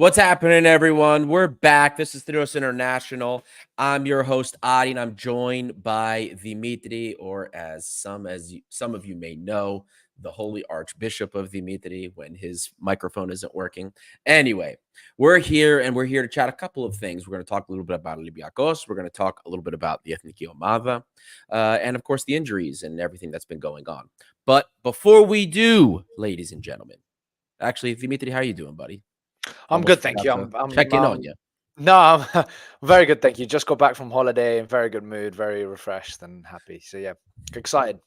What's happening, everyone? We're back. This is Theros International. I'm your host, Adi, and I'm joined by Dimitri, or as some of you may know, the Holy Archbishop of Dimitri when his microphone isn't working. Anyway, we're here and we're here to chat a couple of things. We're going to talk a little bit about Olympiacos. We're going to talk a little bit about the ethniki Omava, and of course the injuries and everything that's been going on. But before we do, ladies and gentlemen, actually, Dimitri, how are you doing, buddy? I'm good, thank you. I'm checking on you. No, I'm very good, thank you. Just got back from holiday in very good mood, very refreshed and happy. So yeah, excited.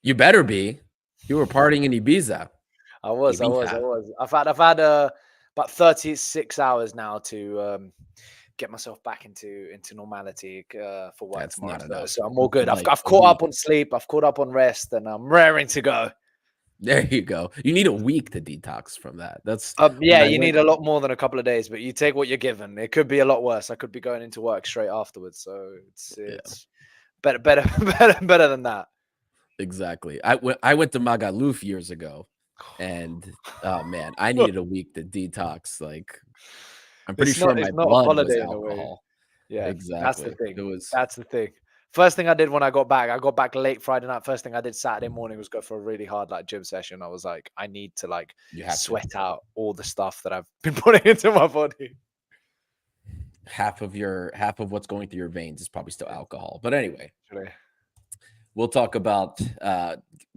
You better be. You were partying in Ibiza. I was. I've had about 36 hours now to get myself back into normality for work That's tomorrow. not enough. So I'm all good. I've caught up on sleep. I've caught up on rest, and I'm raring to go. There you go. You need a week to detox from that. That's yeah, you need a lot more than a couple of days, but you take what you're given. It could be a lot worse. I could be going into work straight afterwards, so it's better than that. Exactly. I went to Magaluf years ago, and oh man, I needed a week to detox. Like, I'm pretty sure my blood was alcohol. Yeah, exactly. That's the thing. That's the thing. First thing I did when I got back late Friday night. First thing I did Saturday morning was go for a really hard gym session. I was like, I need to sweat out all the stuff that I've been putting into my body. Half of what's going through your veins is probably still alcohol. But anyway, we'll talk about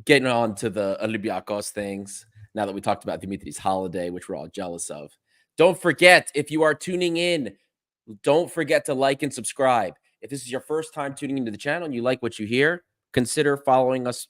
getting on to the Olympiacos things now that we talked about Dimitri's holiday, which we're all jealous of. Don't forget, if you are tuning in, don't forget to like and subscribe. If this is your first time tuning into the channel and you like what you hear, consider following us,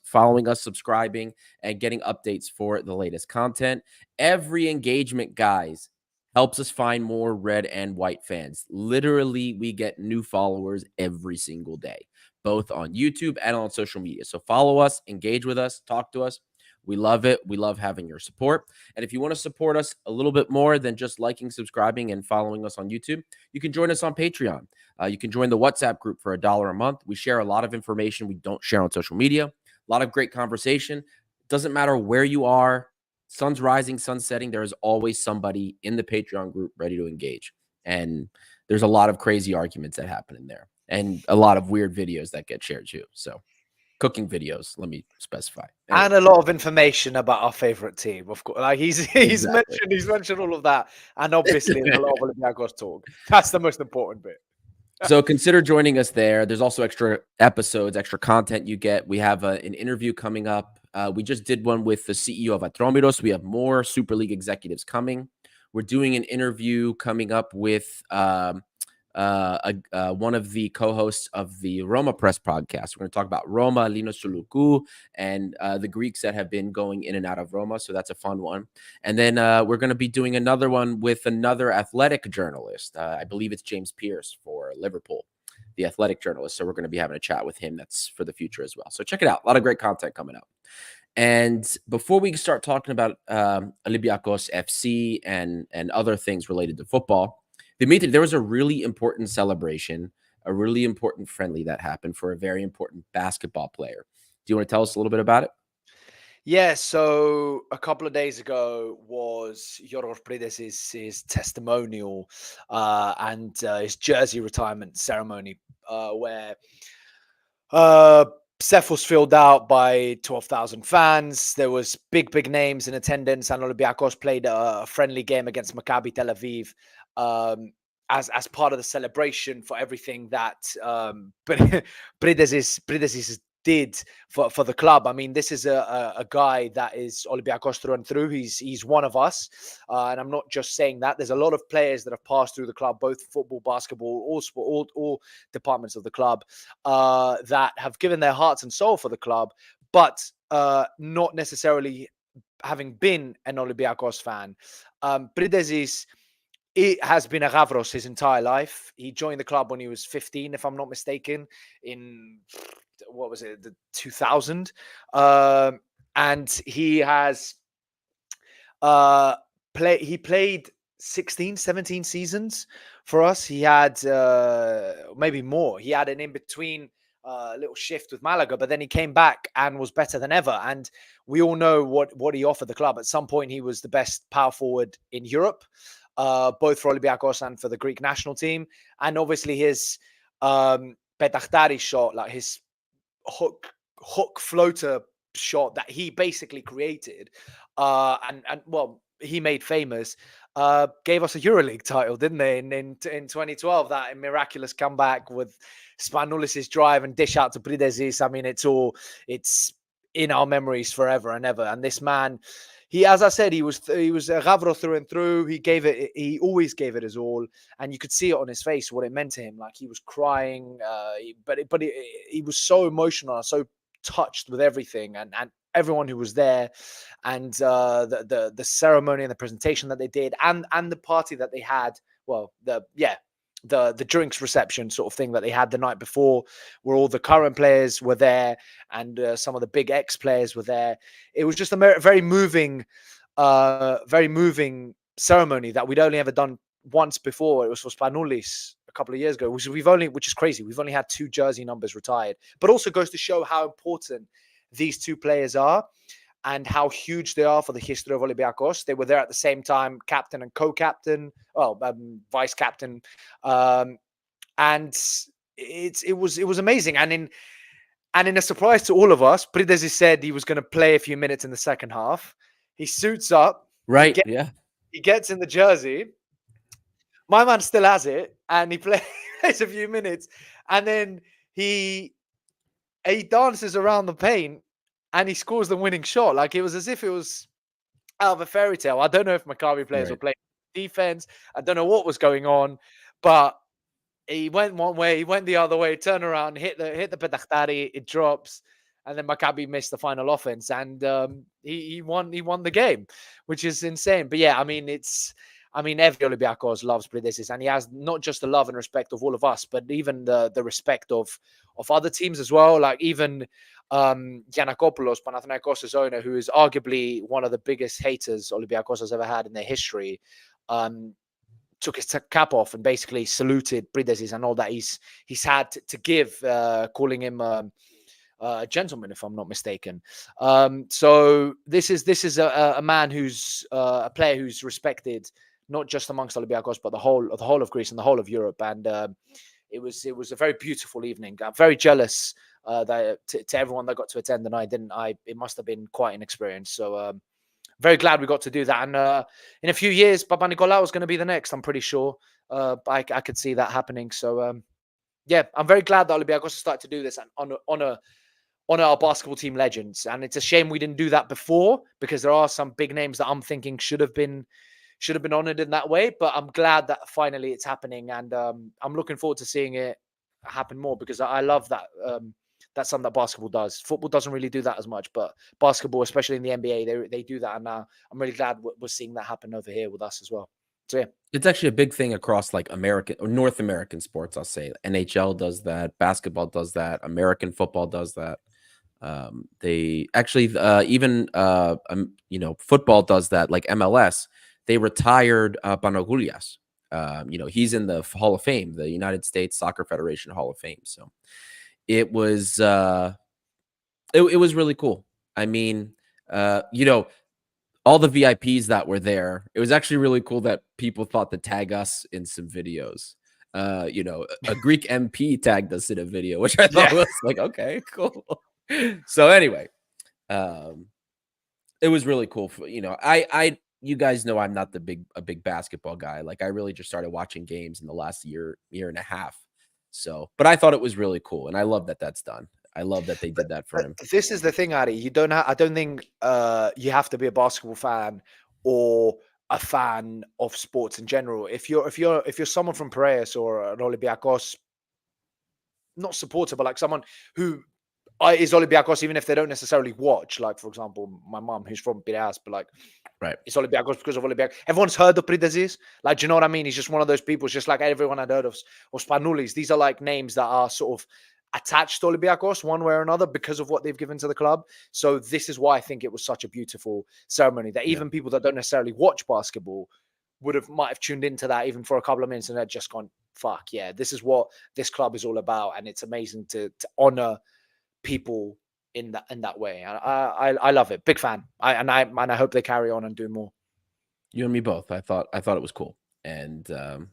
subscribing, and getting updates for the latest content. Every engagement, guys, helps us find more red and white fans. Literally, we get new followers every single day, both on YouTube and on social media. So follow us, engage with us, talk to us. We love it. We love having your support. And if you want to support us a little bit more than just liking, subscribing, and following us on YouTube, you can join us on Patreon. You can join the WhatsApp group for $1 a month. We share a lot of information we don't share on social media. A lot of great conversation. Doesn't matter where you are, sun's rising, sun's setting, there is always somebody in the Patreon group ready to engage. And there's a lot of crazy arguments that happen in there and a lot of weird videos that get shared too. So cooking videos, let me specify. Anyway. And a lot of information about our favorite team, of course. Like he's mentioned all of that, and obviously a lot of Olympiacos talk. That's the most important bit. So consider joining us there. There's also extra episodes, extra content you get. We have an interview coming up. We just did one with the CEO of Atromiros. We have more Super League executives coming. We're doing an interview coming up with one of the co-hosts of the Roma Press podcast. We're going to talk about Roma, Linos Suluku, and the Greeks that have been going in and out of Roma. So that's a fun one. And then we're going to be doing another one with another athletic journalist. I believe it's James Pierce for Liverpool, the athletic journalist. So we're going to be having a chat with him. That's for the future as well. So check it out. A lot of great content coming up. And before we start talking about Olympiacos FC and other things related to football, Dimitri, there was a really important celebration, a really important friendly that happened for a very important basketball player. Do you want to tell us a little bit about it? Yeah, so a couple of days ago was Printezis' his testimonial and his jersey retirement ceremony where Seth was filled out by 12,000 fans. There was big names in attendance, and Olympiacos played a friendly game against Maccabi Tel Aviv as part of the celebration for everything that Printezis did for the club. I mean, this is a guy that is Olympiacos through and through. He's one of us, and I'm not just saying that. There's a lot of players that have passed through the club, both football, basketball, all sport, all departments of the club, that have given their hearts and soul for the club, but not necessarily having been an Olympiacos fan. Printezis, it has been a Gavros his entire life. He joined the club when he was 15, if I'm not mistaken, in what was it, the 2000, and he has played 16, 17 seasons for us. He had maybe more. He had an in-between little shift with Malaga, but then he came back and was better than ever. And we all know what he offered the club. At some point, he was the best power forward in Europe. both for Olympiacos and for the Greek national team. And obviously his Petachtari shot, like his hook floater shot that he basically created, and well, he made famous, gave us a EuroLeague title, didn't they? In 2012, that miraculous comeback with Spanoulis' drive and dish out to Printezis. I mean, it's in our memories forever and ever. And this man, as I said, he was a Gavro through and through. He always gave it his all, and you could see it on his face what it meant to him. Like he was crying, but he was so emotional, so touched with everything, and everyone who was there, and the ceremony and the presentation that they did, and the party that they had. Well, the drinks reception sort of thing that they had the night before, where all the current players were there and some of the big ex-players were there. It was just a very moving ceremony that we'd only ever done once before. It was for Spanoulis a couple of years ago, which is crazy. We've only had 2 jersey numbers retired, but also goes to show how important these 2 players are and how huge they are for the history of Olympiacos. They were there at the same time, captain and co-captain, vice captain, and it was amazing. And in a surprise to all of us, Printezis said he was going to play a few minutes in the second half. He suits up, right? He gets in the jersey. My man still has it, and he plays a few minutes, and then he dances around the paint. And he scores the winning shot. Like it was as if it was out of a fairy tale. I don't know if Maccabi players were playing defense. I don't know what was going on, but he went one way, he went the other way, turned around, hit the Petachtari, it drops, and then Maccabi missed the final offense, and he won the game, which is insane. But yeah, I mean every Olympiacos loves Printezis, and he has not just the love and respect of all of us, but even the respect of other teams as well. Like even Giannakopoulos, Panathinaikos' owner, who is arguably one of the biggest haters Olympiacos has ever had in their history, took his cap off and basically saluted Printezis and all that he's had to give, calling him a gentleman, if I'm not mistaken. So this is a man who's a player who's respected not just amongst Olympiacos, but the whole of Greece and the whole of Europe. And it was a very beautiful evening. I'm very jealous that to everyone that got to attend, and I didn't. It must have been quite an experience. So very glad we got to do that. And in a few years, Papa Nicolau is going to be the next. I'm pretty sure. I could see that happening. So yeah, I'm very glad that Olympiacos started to do this and honor our basketball team legends. And it's a shame we didn't do that before, because there are some big names that I'm thinking should have been honored in that way. But I'm glad that finally it's happening, and I'm looking forward to seeing it happen more, because I love that. That's something that basketball does. Football doesn't really do that as much, but basketball, especially in the NBA, they do that. And now I'm really glad we're seeing that happen over here with us as well. So yeah, it's actually a big thing across like American or North American sports. I'll say NHL does that, basketball does that, American football does that. They actually even football does that. Like MLS, they retired Panagulias. He's in the Hall of Fame, the United States Soccer Federation Hall of Fame. So it was it was really cool. I mean, all the VIPs that were there, it was actually really cool that people thought to tag us in some videos. A Greek MP tagged us in a video, which I thought was like, okay, cool. So anyway, it was really cool. You guys know I'm not a big basketball guy. Like I really just started watching games in the last year and a half. So, but I thought it was really cool, and I love that that's done. I love that they did that for him. This is the thing, Ari. I don't think you have to be a basketball fan or a fan of sports in general. If you're someone from Piraeus or an Olympiacos, not supporter, but like someone who is Olympiacos, even if they don't necessarily watch. Like for example, my mom, who's from Piraeus, but like, right, it's Olympiacos because of Olympiacos. Everyone's heard of Printezis. Like, do you know what I mean? He's just one of those people. It's just like everyone had heard of Spanoulis. These are like names that are sort of attached to Olympiacos one way or another because of what they've given to the club. So this is why I think it was such a beautiful ceremony that even people that don't necessarily watch basketball might have tuned into that even for a couple of minutes, and they're just gone, fuck yeah, this is what this club is all about. And it's amazing to honor people in that way. I love it. Big fan. I hope they carry on and do more. You and me both. I thought it was cool. and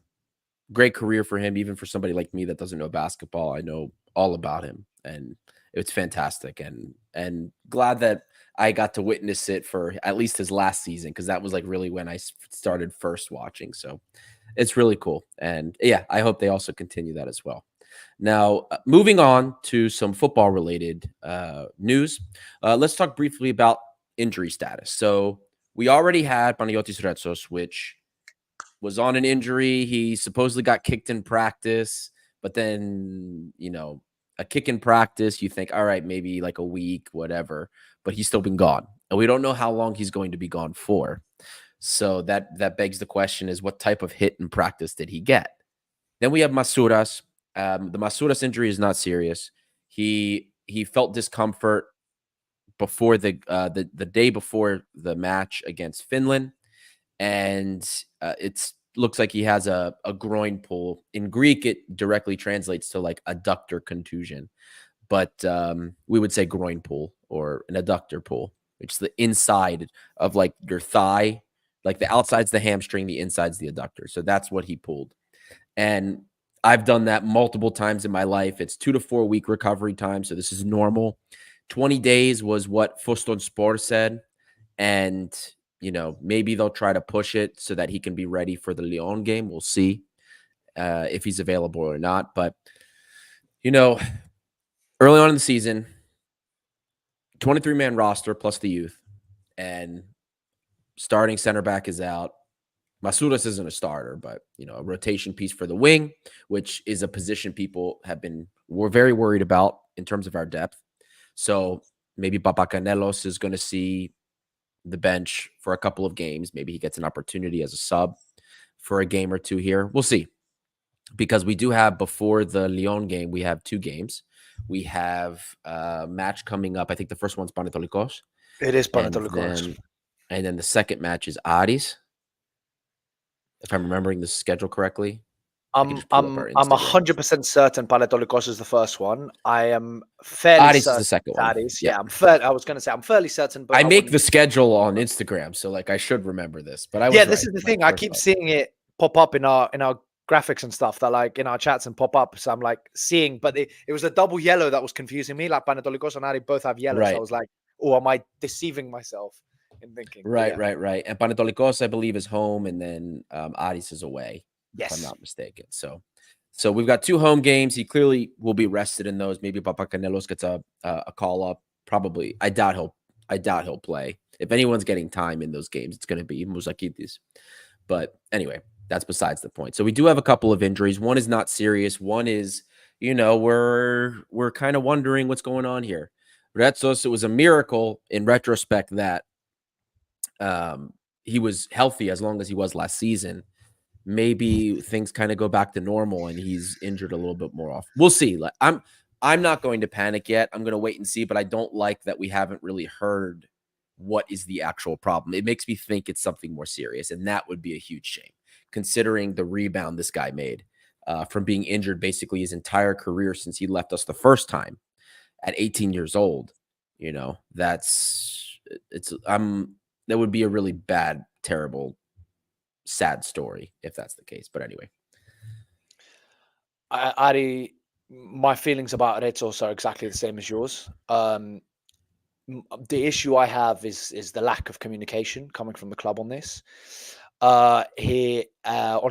great career for him. Even for somebody like me that doesn't know basketball, I know all about him, and it's fantastic. And glad that I got to witness it for at least his last season, because that was like really when I started first watching. So it's really cool, and yeah, I hope they also continue that as well. Now, moving on to some football related news, let's talk briefly about injury status. So we already had Panagiotis Retsos, which was on an injury. He supposedly got kicked in practice, but then, a kick in practice, you think, all right, maybe like a week, whatever, but he's still been gone. And we don't know how long he's going to be gone for. So that begs the question is, what type of hit in practice did he get? Then we have Masouras. The Masouras injury is not serious. He felt discomfort before the day before the match against Finland, and it looks like he has a groin pull. In Greek, it directly translates to like adductor contusion, but we would say groin pull or an adductor pull, which is the inside of like your thigh, like the outside's the hamstring, the inside's the adductor. So that's what he pulled, and I've done that multiple times in my life. It's 2 to 4 week recovery time, so this is normal. 20 days was what Foston Sport said, and maybe they'll try to push it so that he can be ready for the Lyon game. We'll see if he's available or not. But, early on in the season, 23-man roster plus the youth, and starting center back is out. Masouras isn't a starter, but, a rotation piece for the wing, which is a position people were very worried about in terms of our depth. So maybe Papacanelos is going to see the bench for a couple of games. Maybe he gets an opportunity as a sub for a game or two here. We'll see. Because we do have, before the Lyon game, we have 2 games. We have a match coming up. I think the first one's Panetolikos. It is Panetolikos. And then the second match is Aris, if I'm remembering the schedule correctly. I'm 100% certain Panetolikos is the first one. I am fairly Aris certain is the second one. Aris, yeah. I was going to say I'm fairly certain, but I make the schedule on Instagram, so like I should remember this. But this is the thing. I keep seeing it pop up in our graphics and stuff, that like in our chats and pop up. So I'm like seeing, but it was a double yellow that was confusing me. Like Panetolikos and Aris both have yellow. Right. So I was like, oh, am I deceiving myself in thinking? Right. And Panetolikos, I believe, is home, and then Aris is away. Yes. If I'm not mistaken. So we've got 2 home games. He clearly will be rested in those. Maybe Papacanelos gets a call up. Probably. I doubt he'll play. If anyone's getting time in those games, it's going to be Mouzakitis. But anyway, that's besides the point. So we do have a couple of injuries. One is not serious. One is, we're kind of wondering what's going on here. Retsos, it was a miracle in retrospect that he was healthy as long as he was last season. Maybe things kind of go back to normal and he's injured a little bit more often. We'll see. Like, I'm not going to panic yet. I'm going to wait and see, but I don't like that we haven't really heard what is the actual problem. It makes me think it's something more serious, and that would be a huge shame, considering the rebound this guy made from being injured basically his entire career since he left us the first time at 18 years old. That would be a really bad, terrible, sad story if that's the case. But anyway, Ari, my feelings about Retsos are exactly the same as yours. The issue I have is the lack of communication coming from the club on this. On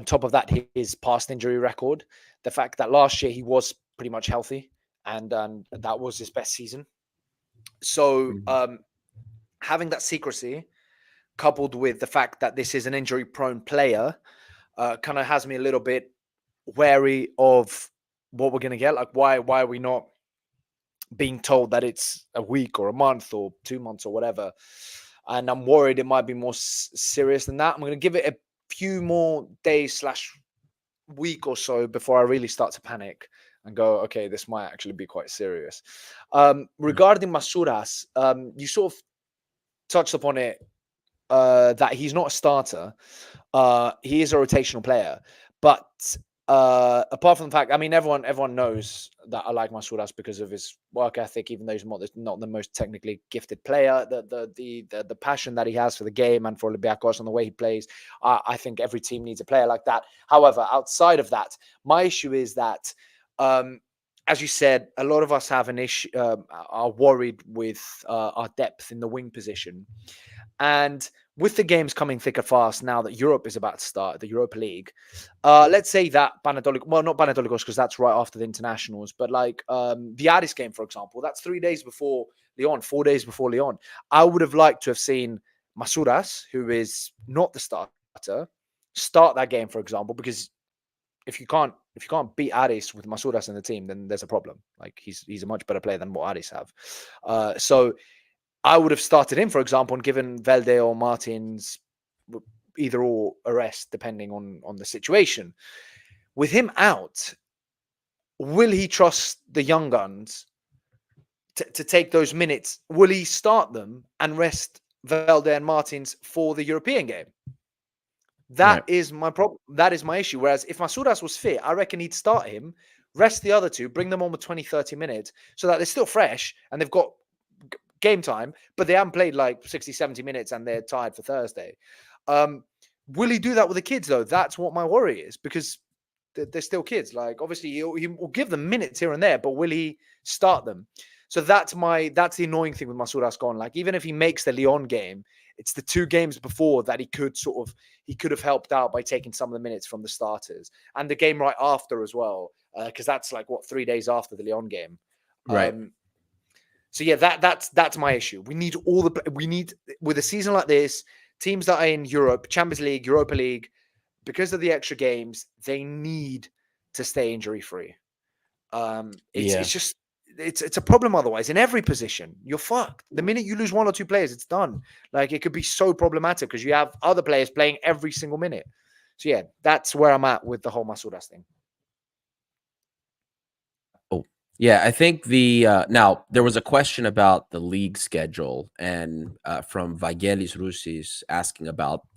top of that, his past injury record, the fact that last year he was pretty much healthy, and that was his best season. So having that secrecy, coupled with the fact that this is an injury-prone player, kind of has me a little bit wary of what we're going to get. Like, why are we not being told that it's a week or a month or 2 months or whatever? And I'm worried it might be more serious than that. I'm going to give it a few more days / week or so before I really start to panic and go, okay, this might actually be quite serious. Regarding Masouras, you sort of touched upon it, that he's not a starter. He is a rotational player, but apart from the fact, I mean, everyone knows that I like Masouras because of his work ethic, even though he's not the most technically gifted player. The passion that he has for the game and for Olympiacos and the way he plays, I think every team needs a player like that. However, outside of that, my issue is that, as you said, a lot of us have an issue, are worried with our depth in the wing position, and with the games coming thick and fast now that Europe is about to start, the Europa League, let's say that Panetolikos, well, not Panetolikos because that's right after the internationals, but like the Addis game, for example, that's 3 days before Lyon, 4 days before Lyon. I would have liked to have seen Masouras, who is not the starter, start that game, for example, because if you can't beat Addis with Masouras in the team, then there's a problem. Like he's a much better player than what Addis have. So I would have started him, for example, and given Velde or Martins either or a rest, depending on the situation. With him out, will he trust the young guns to take those minutes? Will he start them and rest Velde and Martins for the European game? That is my problem. That is my issue. Whereas if Masouras was fit, I reckon he'd start him, rest the other two, bring them on with 20, 30 minutes so that they're still fresh and they've got game time, but they haven't played like 60, 70 minutes and they're tired for Thursday. Will he do that with the kids, though? That's what my worry is, because they're still kids. Like, obviously, he will give them minutes here and there, but will he start them? So that's the annoying thing with Masouras gone. Like, even if he makes the Lyon game, it's the 2 games before that he could have helped out by taking some of the minutes from the starters, and the game right after as well, because that's like 3 days after the Lyon game, right? So yeah, that's my issue. We need with a season like this, teams that are in Europe, Champions League, Europa League, because of the extra games, they need to stay injury free. It's just it's a problem otherwise. In every position, you're fucked. The minute you lose 1 or 2 players, it's done. Like, it could be so problematic because you have other players playing every single minute. So yeah, that's where I'm at with the whole Masouras thing. Yeah, I think now there was a question about the league schedule, and from Vagelis Roussis asking about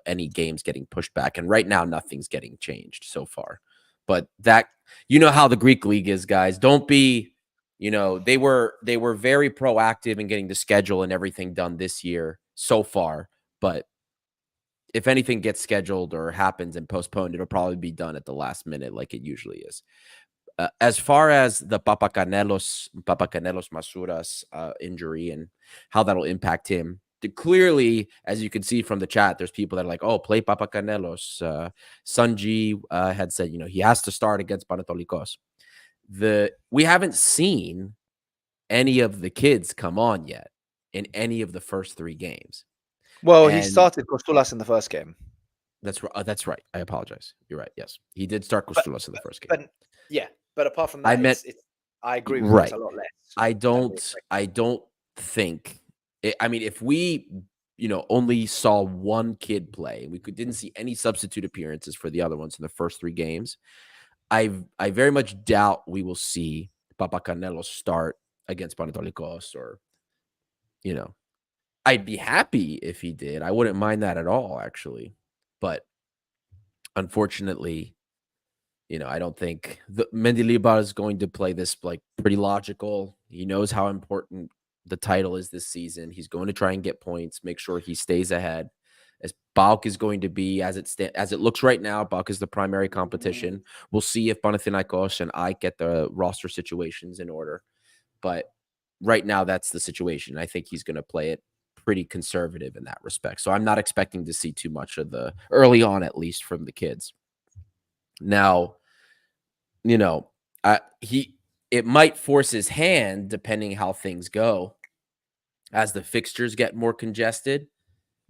any games getting pushed back, and right now nothing's getting changed so far. But that, you know how the Greek league is, guys. Don't be, they were very proactive in getting the schedule and everything done this year so far. But if anything gets scheduled or happens and postponed, it'll probably be done at the last minute, like it usually is. As far as the Papacanelos Masouras injury and how that'll impact him, clearly, as you can see from the chat, there's people that are like, "Oh, play Papacanelos." Sunji had said, he has to start against Panetolikos. We haven't seen any of the kids come on yet in any of the first 3 games. Well, he started Kostulas in the first game. That's right. That's right. I apologize. You're right. Yes, he did start Kostulas in the first game. But yeah. But apart from that, I agree with right. It's a lot less. I don't think. I mean, if we, only saw 1 kid play, we didn't see any substitute appearances for the other ones in the first 3 games, I very much doubt we will see Papacanelos start against Panetolikos, or, I'd be happy if he did. I wouldn't mind that at all, actually, but unfortunately, I don't think Mendilibar is going to play this like pretty logical. He knows how important the title is this season. He's going to try and get points, make sure he stays ahead. As Balk is going to be, as it looks right now, Balk is the primary competition. We'll see if Panathinaikos and I get the roster situations in order. But right now, that's the situation. I think he's going to play it pretty conservative in that respect. So I'm not expecting to see too much of the early on, at least from the kids. Now, it might force his hand depending how things go. As the fixtures get more congested,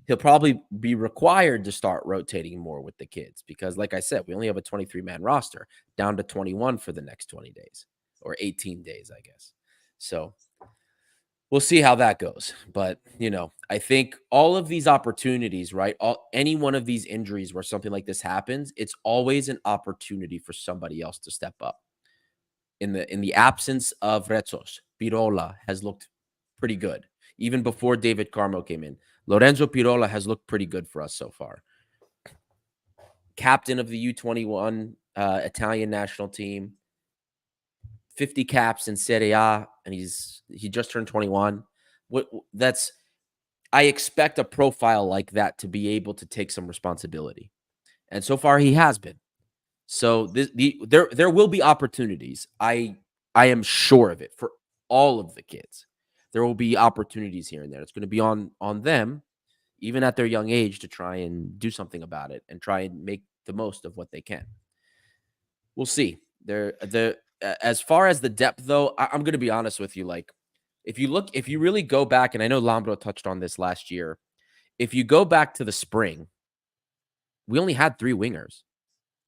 he'll probably be required to start rotating more with the kids because, like I said, we only have a 23-man roster, down to 21 for the next 20 days or 18 days, I guess. So we'll see how that goes. But, I think all of these opportunities, right? Any one of these injuries where something like this happens, it's always an opportunity for somebody else to step up. In the absence of Retsos, Pirola has looked pretty good. Even before David Carmo came in, Lorenzo Pirola has looked pretty good for us so far. Captain of the U21 Italian national team, 50 caps in Serie A, and he just turned 21. I expect a profile like that to be able to take some responsibility, and so far he has been. So there will be opportunities. I am sure of it for all of the kids. There will be opportunities here and there. It's going to be on them, even at their young age, to try and do something about it and try and make the most of what they can. We'll see. As far as the depth, though, I'm going to be honest with you. Like, if you really go back, and I know Lambro touched on this last year, if you go back to the spring, we only had 3 wingers.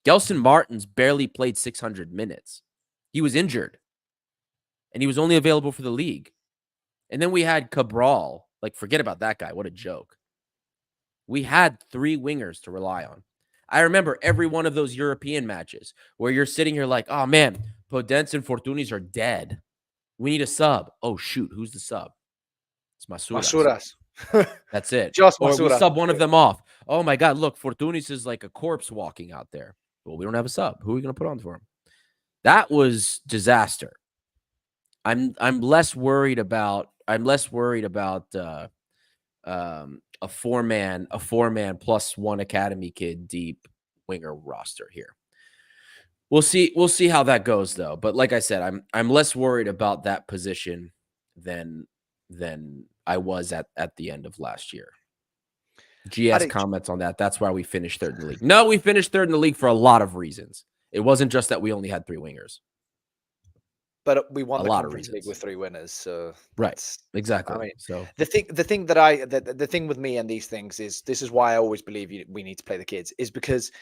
Gelson Martins barely played 600 minutes. He was injured, and he was only available for the league. And then we had Cabral. Like, forget about that guy. What a joke. We had 3 wingers to rely on. I remember every one of those European matches where you're sitting here like, oh, man, Podence and Fortunis are dead. We need a sub. Oh, shoot. Who's the sub? It's Masuras. That's it. Just or Masuras. We sub one of them off. Oh, my God. Look, Fortunis is like a corpse walking out there. Well, we don't have a sub. Who are we going to put on for him? That was disaster. I'm less worried about a 4-man plus 1 academy kid deep winger roster here. We'll see how that goes, though. But like I said, I'm less worried about that position than I was at the end of last year. GS comments on that. That's why we finished 3rd in the league. No, we finished 3rd in the league for a lot of reasons. It wasn't just that we only had 3 wingers. But we won the Conference League with 3 winners, so right, exactly. I mean, so the thing with me and these things is, this is why I always believe we need to play the kids, is because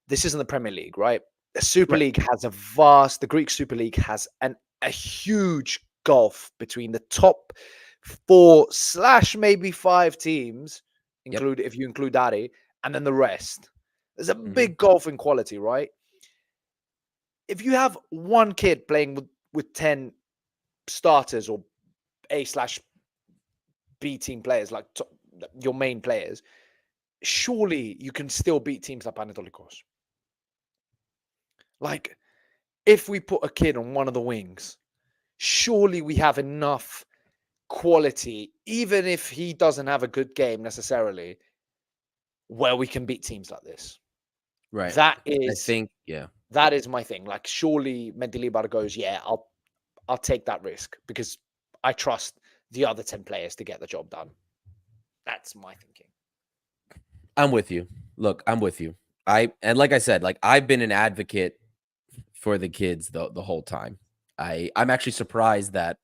this isn't the Premier League, right? The Super League has the Greek Super League has a huge gulf between the top 4 / maybe 5 teams, if you include Dari, and then the rest. There's a big gulf in quality, right? If you have 1 kid playing with 10 starters or A/B team players, like your main players, surely you can still beat teams like Panetolikos. Like, if we put a kid on one of the wings, surely we have enough quality, even if he doesn't have a good game necessarily, where we can beat teams like this. Right. That is, I think, yeah. That is my thing. Like, surely Mendilibar goes, yeah, I'll take that risk because I trust the other 10 players to get the job done. That's my thinking. I'm with you. Look, I'm with you. And like I said, like, I've been an advocate for the kids the whole time. I'm actually surprised that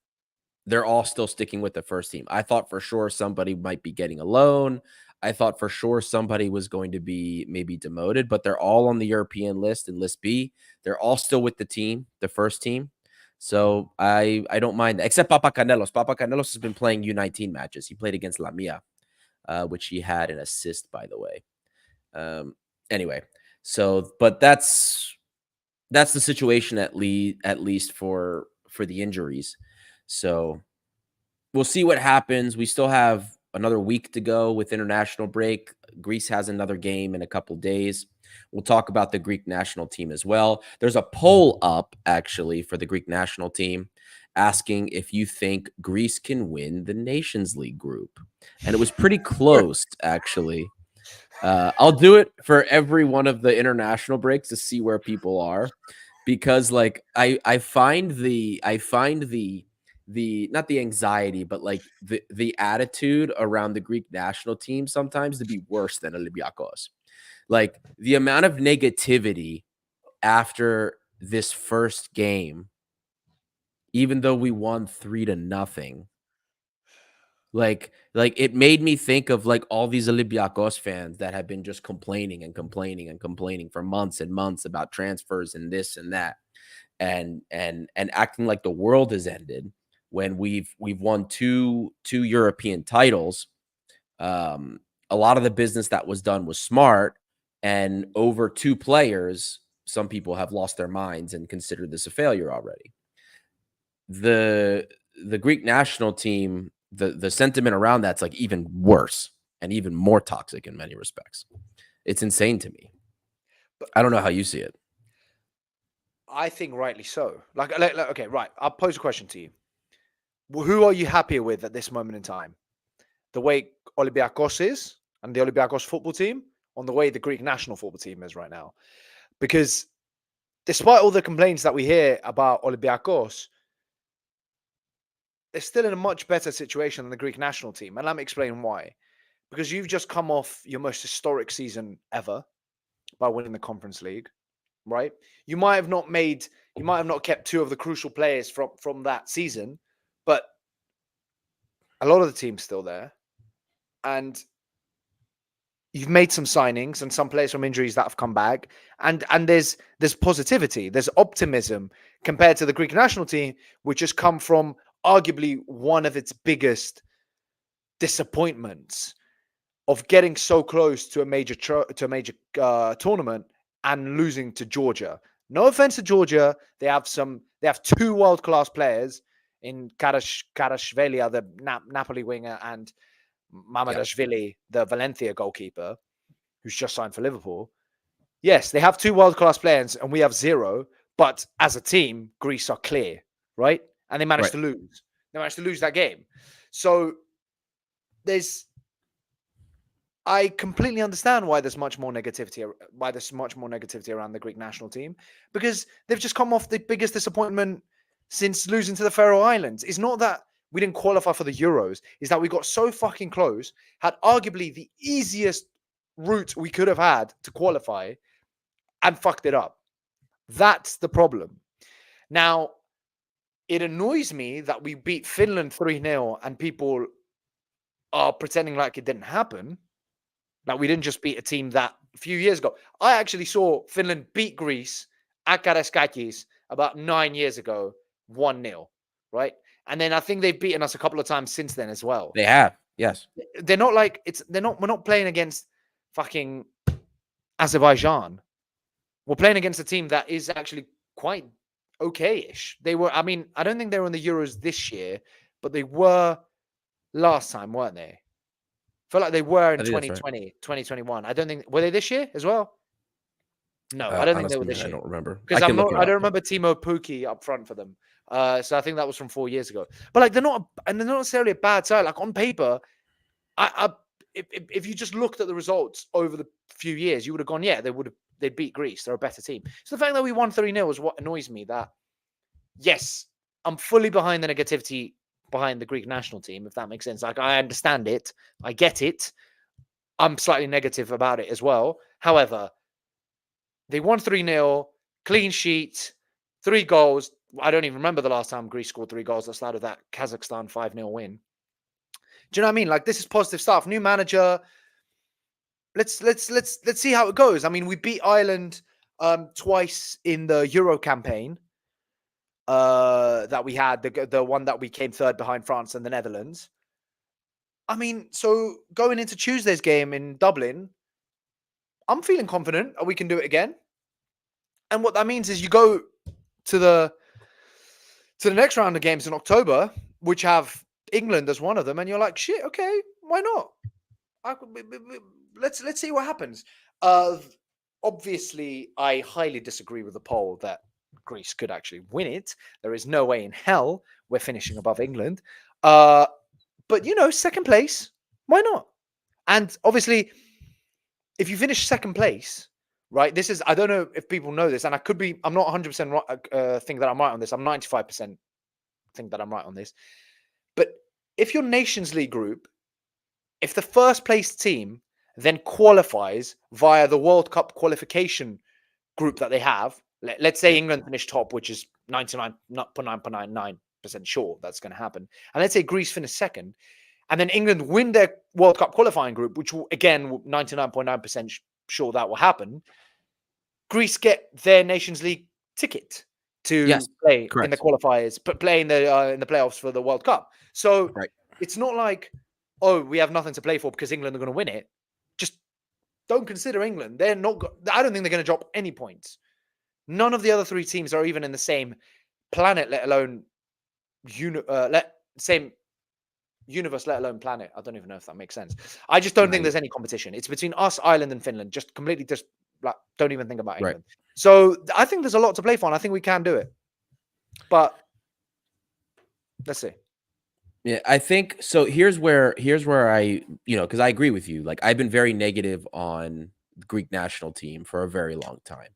they're all still sticking with the first team. I thought for sure somebody might be getting a loan. I thought for sure somebody was going to be maybe demoted, but they're all on the European list and list B. They're all still with the team, the first team. So I don't mind that. Except Papa Canelos. Papa Canelos has been playing U19 matches. He played against Lamia, which he had an assist, by the way. Anyway, so but that's the situation at least for the injuries. So we'll see what happens. We still have another week to go with international break. Greece has another game in a couple days. We'll talk about the Greek national team as well. There's a poll up, actually, for the Greek national team asking if you think Greece can win the Nations League group. And it was pretty close, actually. I'll do it for every one of the international breaks to see where people are, because like I find the not the anxiety, but like the attitude around the Greek national team sometimes to be worse than Olympiacos. Like, the amount of negativity after this first game, even though we won 3-0, like it made me think of like all these Olympiacos fans that have been just complaining for months and months about transfers and this and that, and acting like the world has ended when we've won two European titles. A lot of the business that was done was smart, and over 2 players, some people have lost their minds and considered this a failure already. The Greek national team, the sentiment around that's like even worse and even more toxic in many respects. It's insane to me. But I don't know how you see it. I think rightly so. Okay, right. I'll pose a question to you. Who are you happier with at this moment in time? The way Olympiacos is and the Olympiacos football team, on the way the Greek national football team is right now? Because despite all the complaints that we hear about Olympiacos, they're still in a much better situation than the Greek national team. And let me explain why. Because you've just come off your most historic season ever by winning the Conference League, right? You might have not kept two of the crucial players from that season, but a lot of the team's still there. And you've made some signings and some players from injuries that have come back. And there's positivity, there's optimism compared to the Greek national team, which has come from arguably one of its biggest disappointments of getting so close to a major tournament and losing to Georgia. No offense to Georgia, they have two world-class players in Karashvili, the Napoli winger, and Mamadashvili, the Valencia goalkeeper, who's just signed for Liverpool. Yes, they have two world-class players and we have zero, but as a team, Greece are clear, right? And they managed to lose. They managed to lose that game. So I completely understand why there's much more negativity around the Greek national team, because they've just come off the biggest disappointment since losing to the Faroe Islands. It's not that we didn't qualify for the Euros, is that we got so fucking close, had arguably the easiest route we could have had to qualify, and fucked it up. That's the problem. Now, it annoys me that we beat Finland 3-0 and people are pretending like it didn't happen. Like we didn't just beat a team that a few years ago. I actually saw Finland beat Greece at Karaiskakis about 9 years ago, 1-0, right? And then I think they've beaten us a couple of times since then as well. They have, yes. We're not playing against fucking Azerbaijan. We're playing against a team that is actually quite okay-ish. I don't think they were in the Euros this year, but they were last time, weren't they? I feel like they were in 2020, right. 2021. I don't think, were they this year as well? No, I don't think they were this year. I don't remember. Because I don't remember Timo Pukki up front for them. So I think that was from 4 years ago. But like they're not necessarily a bad side. Like on paper, if you just looked at the results over the few years, you would have gone, yeah, they beat Greece. They're a better team. So the fact that we won 3-0 is what annoys me. That yes, I'm fully behind the negativity behind the Greek national team, if that makes sense. Like I understand it, I get it. I'm slightly negative about it as well. However, they won 3-0, clean sheet, 3 goals. I don't even remember the last time Greece scored 3 goals outside of that Kazakhstan 5-0 win. Do you know what I mean? Like this is positive stuff. New manager. Let's see how it goes. I mean, we beat Ireland twice in the Euro campaign. That we had, the one that we came third behind France and the Netherlands. I mean, so going into Tuesday's game in Dublin, I'm feeling confident we can do it again. And what that means is you go to the next round of games in October, which have England as one of them, and you're like, shit, okay, why not? Let's see what happens. Obviously, I highly disagree with the poll that Greece could actually win it. There is no way in hell we're finishing above England. But, second place, why not? And obviously, if you finish second place, right, I don't know if people know this, and I'm not 100% right, think that I'm right on this. I'm 95% think that I'm right on this. But if your Nations League group, if the first place team then qualifies via the World Cup qualification group that they have, let's say England finish top, which is 99.999% sure that's going to happen. And let's say Greece finish second, and then England win their World Cup qualifying group, which will, again, 99.9% sure that will happen. Greece get their Nations League ticket to play in the qualifiers, but play in the playoffs for the World Cup. So it's not like, oh, we have nothing to play for because England are going to win it. Just don't consider England. They're not. I don't think they're going to drop any points. None of the other 3 teams are even in the same planet, let alone same universe, let alone planet. I don't even know if that makes sense. I just don't think there's any competition. It's between us, Ireland, and Finland. Just completely, don't even think about England. So I think there's a lot to play for, and I think we can do it. But let's see. Yeah, I think so. Here's where I, because I agree with you. Like, I've been very negative on the Greek national team for a very long time.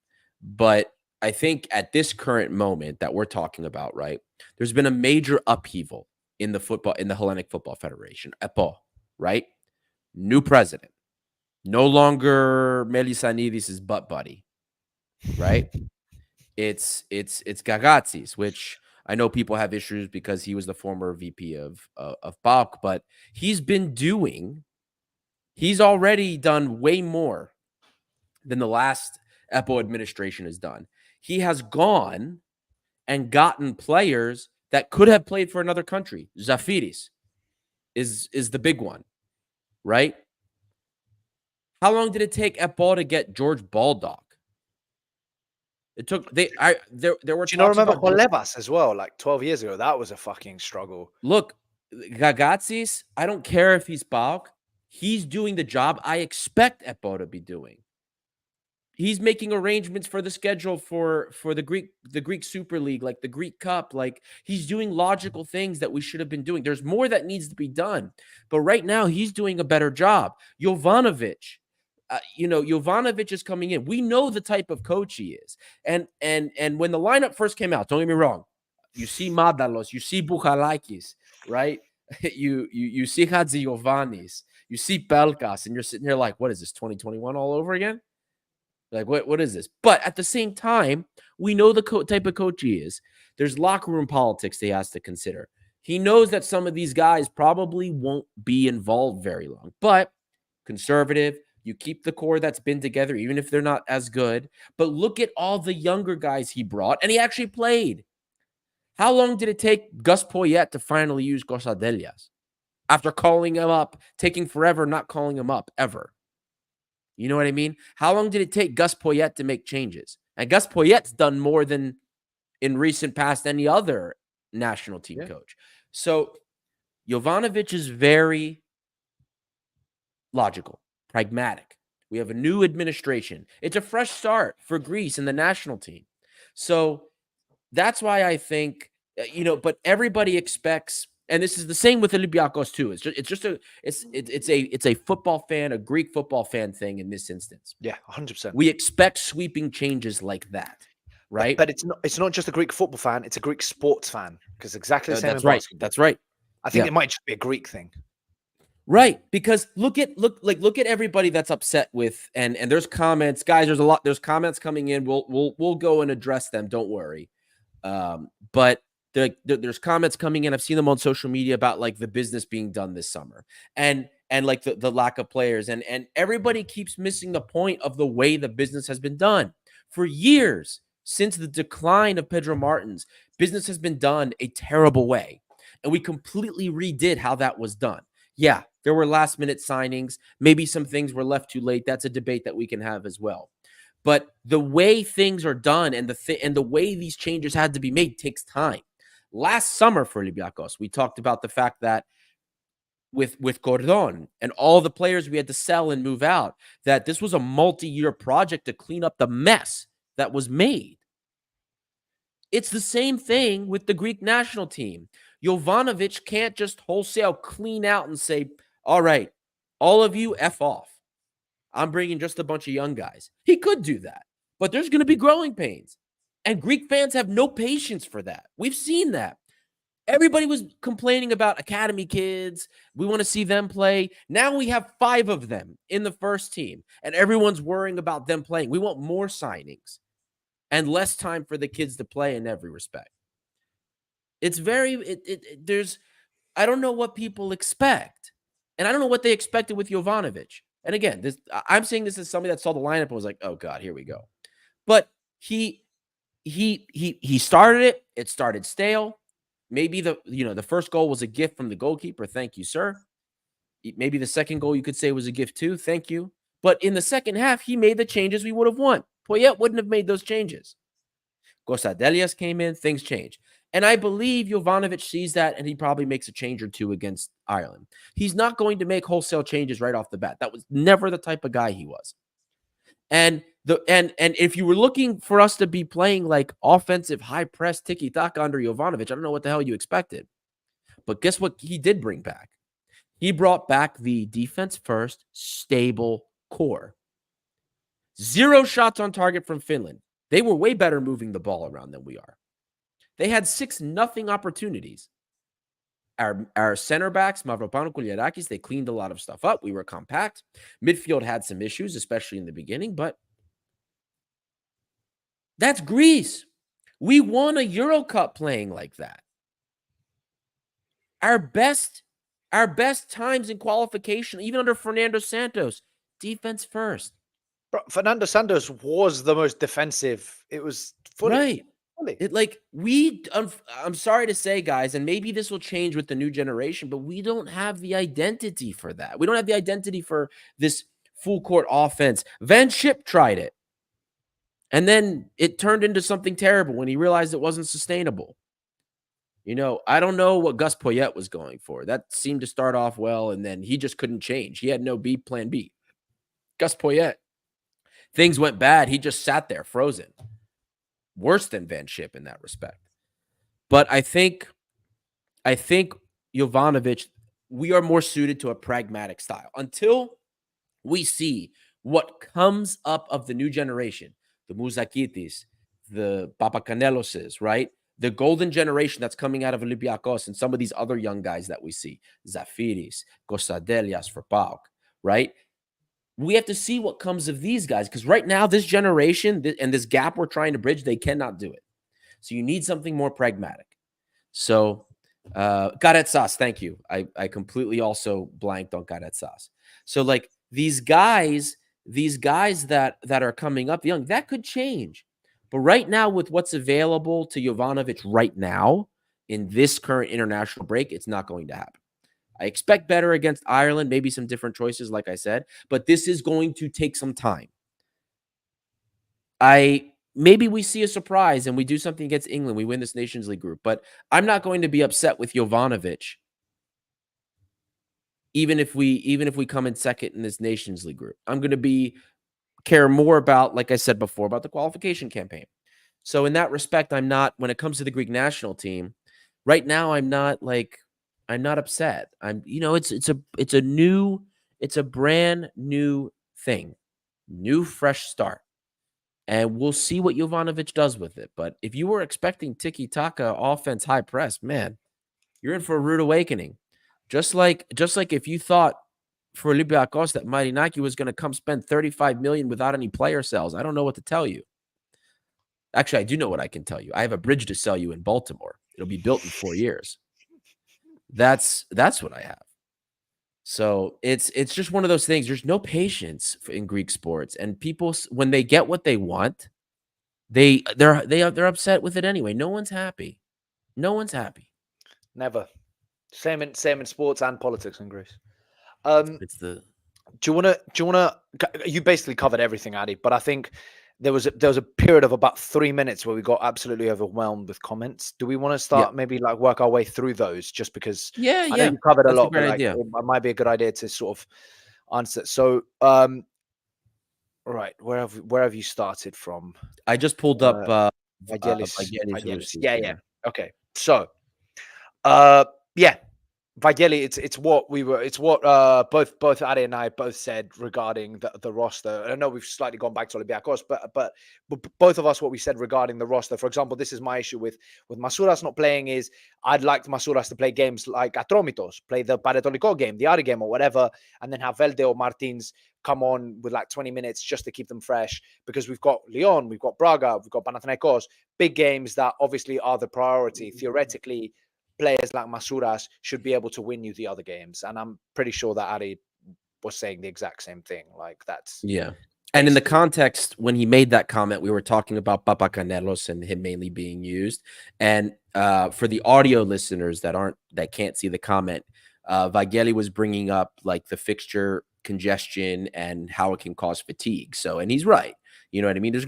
But I think at this current moment that we're talking about, right, there's been a major upheaval in the Hellenic Football Federation, EPO, right? New president. No longer Melissanidis' butt buddy, right? It's Gagatsis, which I know people have issues because he was the former VP of PAOK, but he's already done way more than the last EPO administration has done. He has gone and gotten players that could have played for another country. Zafiris is the big one, right? How long did it take EPO to get George Baldock? It took there were Do you not talks remember about Holebas as well? Like 12 years ago, that was a fucking struggle. Look, Gagatsis, I don't care if he's PAOK. He's doing the job I expect Epo to be doing. He's making arrangements for the schedule for the Greek Super League, like the Greek Cup. Like, he's doing logical things that we should have been doing. There's more that needs to be done. But right now, he's doing a better job. Jovanovic, Jovanovic is coming in. We know the type of coach he is. And when the lineup first came out, don't get me wrong, you see Madalos, you see Bouchalakis, right? You see Hadziovanis, you see Pelkas, and you're sitting here like, what is this, 2021 all over again? Like, what is this? But at the same time, we know the type of coach he is. There's locker room politics he has to consider. He knows that some of these guys probably won't be involved very long, but conservative. You keep the core that's been together, even if they're not as good. But look at all the younger guys he brought, and he actually played. How long did it take Gus Poyet to finally use Gosadelias after calling him up, taking forever, not calling him up ever? You know what I mean? How long did it take Gus Poyet to make changes? And Gus Poyet's done more than in recent past any other national team coach. So Jovanovic is very logical, pragmatic. We have a new administration. It's a fresh start for Greece and the national team. So that's why I think, but everybody expects, and this is the same with Olympiacos too. It's a football fan, a Greek football fan thing in this instance. Yeah, 100%. We expect sweeping changes like that, right? But it's not just a Greek football fan; it's a Greek sports fan, because exactly the same. That's right. Basketball. That's right. I think it might just be a Greek thing. Right, because look at everybody that's upset with, and there's comments, guys. There's comments coming in. We'll go and address them. Don't worry. But there's comments coming in. I've seen them on social media about like the business being done this summer, and like the lack of players, and everybody keeps missing the point of the way the business has been done for years. Since the decline of Pedro Martins, business has been done a terrible way, and we completely redid how that was done. Yeah, there were last minute signings. Maybe some things were left too late. That's a debate that we can have as well. But the way things are done and the way these changes had to be made takes time. Last summer for Olympiacos, we talked about the fact that with Cordon and all the players we had to sell and move out, that this was a multi-year project to clean up the mess that was made. It's the same thing with the Greek national team. Jovanovic can't just wholesale clean out and say, all right, all of you F off. I'm bringing just a bunch of young guys. He could do that, but there's going to be growing pains. And Greek fans have no patience for that. We've seen that. Everybody was complaining about academy kids. We want to see them play. Now we have 5 of them in the first team, and everyone's worrying about them playing. We want more signings and less time for the kids to play in every respect. It's I don't know what people expect. And I don't know what they expected with Jovanovic. And again, I'm saying this as somebody that saw the lineup and was like, oh God, here we go. But he started it. It started stale. Maybe the first goal was a gift from the goalkeeper. Thank you, sir. Maybe the second goal you could say was a gift too. Thank you. But in the second half, he made the changes we would have won. Poyet wouldn't have made those changes. Gosadelias came in, things changed. And I believe Jovanovic sees that, and he probably makes a change or two against Ireland. He's not going to make wholesale changes right off the bat. That was never the type of guy he was. And And if you were looking for us to be playing like offensive high press tiki taka under Jovanovic, I don't know what the hell you expected. But guess what he did bring back? He brought back the defense first, stable core. 0 shots on target from Finland. They were way better moving the ball around than we are. They had 6-0 opportunities. Our center backs, Mavropanou, Kouliarakis, they cleaned a lot of stuff up. We were compact. Midfield had some issues, especially in the beginning, but that's Greece. We won a Euro Cup playing like that. Our best times in qualification, even under Fernando Santos, defense first. Bro, Fernando Santos was the most defensive. It was fully. Right. It like I'm sorry to say, guys, and maybe this will change with the new generation, but we don't have the identity for that. We don't have the identity for this full court offense. Van Schip tried it, and then it turned into something terrible when he realized it wasn't sustainable. You know, I don't know what Gus Poyet was going for. That seemed to start off well, and then he just couldn't change. He had no plan B. Gus Poyet, things went bad. He just sat there frozen. Worse than Van Schip in that respect. But I think Jovanovic, we are more suited to a pragmatic style. Until we see what comes up of the new generation, the Muzakitis, the Papacaneloses, right? The golden generation that's coming out of Olympiacos and some of these other young guys that we see, Zafiris, Cosadelias for PAOK, right? We have to see what comes of these guys because right now, this generation and this gap we're trying to bridge, they cannot do it. So you need something more pragmatic. So Garetsas, thank you. I completely also blanked on Garetsas. So like these guys that are coming up young, that could change. But right now, with what's available to Jovanovic right now in this current international break, it's not going to happen. I expect better against Ireland, maybe some different choices, like I said, but this is going to take some time. Maybe we see a surprise and we do something against England. We win this Nations League group, but I'm not going to be upset with Jovanovic, even if we come in second in this Nations League group. I'm going to care more about, like I said before, about the qualification campaign. So in that respect, I'm not, when it comes to the Greek national team, right now, I'm not upset. It's a brand new thing, new fresh start. And we'll see what Jovanovic does with it. But if you were expecting tiki-taka offense high press, man, you're in for a rude awakening. Just like if you thought for Olympiacos that Marinaki was going to come spend 35 million without any player sales, I don't know what to tell you. Actually, I do know what I can tell you. I have a bridge to sell you in Baltimore. It'll be built in 4 years. That's what I have. So it's just one of those things. There's no patience in Greek sports, and people, when they get what they want, they're upset with it anyway. No one's happy. No one's happy. Never. Same in sports and politics in Greece. It's the. Do you wanna? You basically covered everything, Addy. But I think there was a period of about 3 minutes where we got absolutely overwhelmed with comments. Do we want to start maybe like work our way through those? Just because I know you covered a lot, but like, it might be a good idea to sort of answer. So, right, where have you started from? I just pulled up Vangelis. Yeah. Okay, so, yeah. Vangeli, it's what both Adi and I both said regarding the roster. I know we've slightly gone back to Olympiacos, but both of us, what we said regarding the roster. For example, this is my issue with Masouras not playing is I'd like Masouras to play games like Atromitos, play the Paretoliko game, the Ari game or whatever, and then have Velde or Martins come on with like 20 minutes just to keep them fresh because we've got Lyon, we've got Braga, we've got Panathinaikos, big games that obviously are the priority. Theoretically, players like Masouras should be able to win you the other games. And I'm pretty sure that Ari was saying the exact same thing. Like that's... Yeah. And in the context, when he made that comment, we were talking about Papacanelos and him mainly being used. And for the audio listeners that can't see the comment, Vangeli was bringing up like the fixture congestion and how it can cause fatigue. So, and he's right. You know what I mean? There's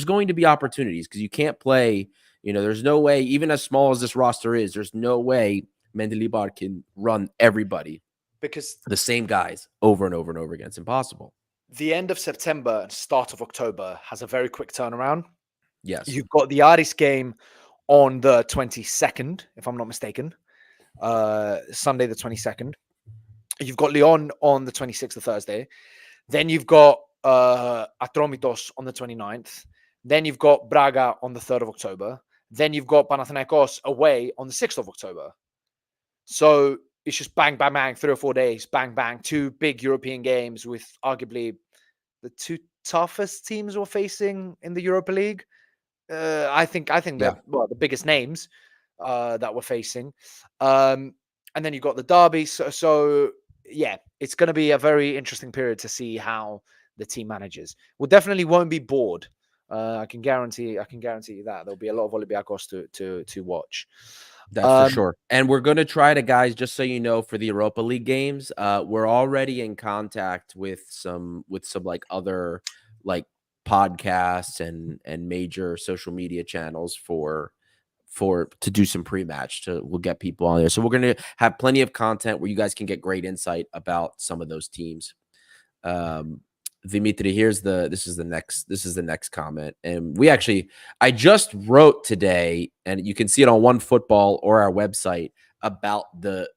going to be opportunities because you can't play. You know, there's no way, even as small as this roster is, there's no way Mendilibar can run everybody because the same guys over and over and over again. It's impossible. the end of September and start of October has a very quick turnaround. Yes. You've got the Aris game on the 22nd, if I'm not mistaken. Sunday the 22nd. You've got Lyon on the 26th of Thursday. Then you've got Atromitos on the 29th. Then you've got Braga on the 3rd of October. Then you've got Panathinaikos away on the 6th of October. So it's just bang, bang, bang, 3 or 4 days, bang, bang, 2 big European games with arguably the 2 toughest teams we're facing in the Europa League. I think Yeah. they're the biggest names that we're facing. And then you've got the derby. So yeah, it's going to be a very interesting period to see how the team manages. We definitely won't be bored. I can guarantee you that there'll be a lot of Olympiacos to watch. That's for sure. And we're going to try to, guys, just so you know, for the Europa League games, we're already in contact with some like other like podcasts and major social media channels to do some pre-match. We'll get people on there. So we're going to have plenty of content where you guys can get great insight about some of those teams. Dimitri, this is the next comment. And I just wrote today, and you can see it on OneFootball or our website, about the,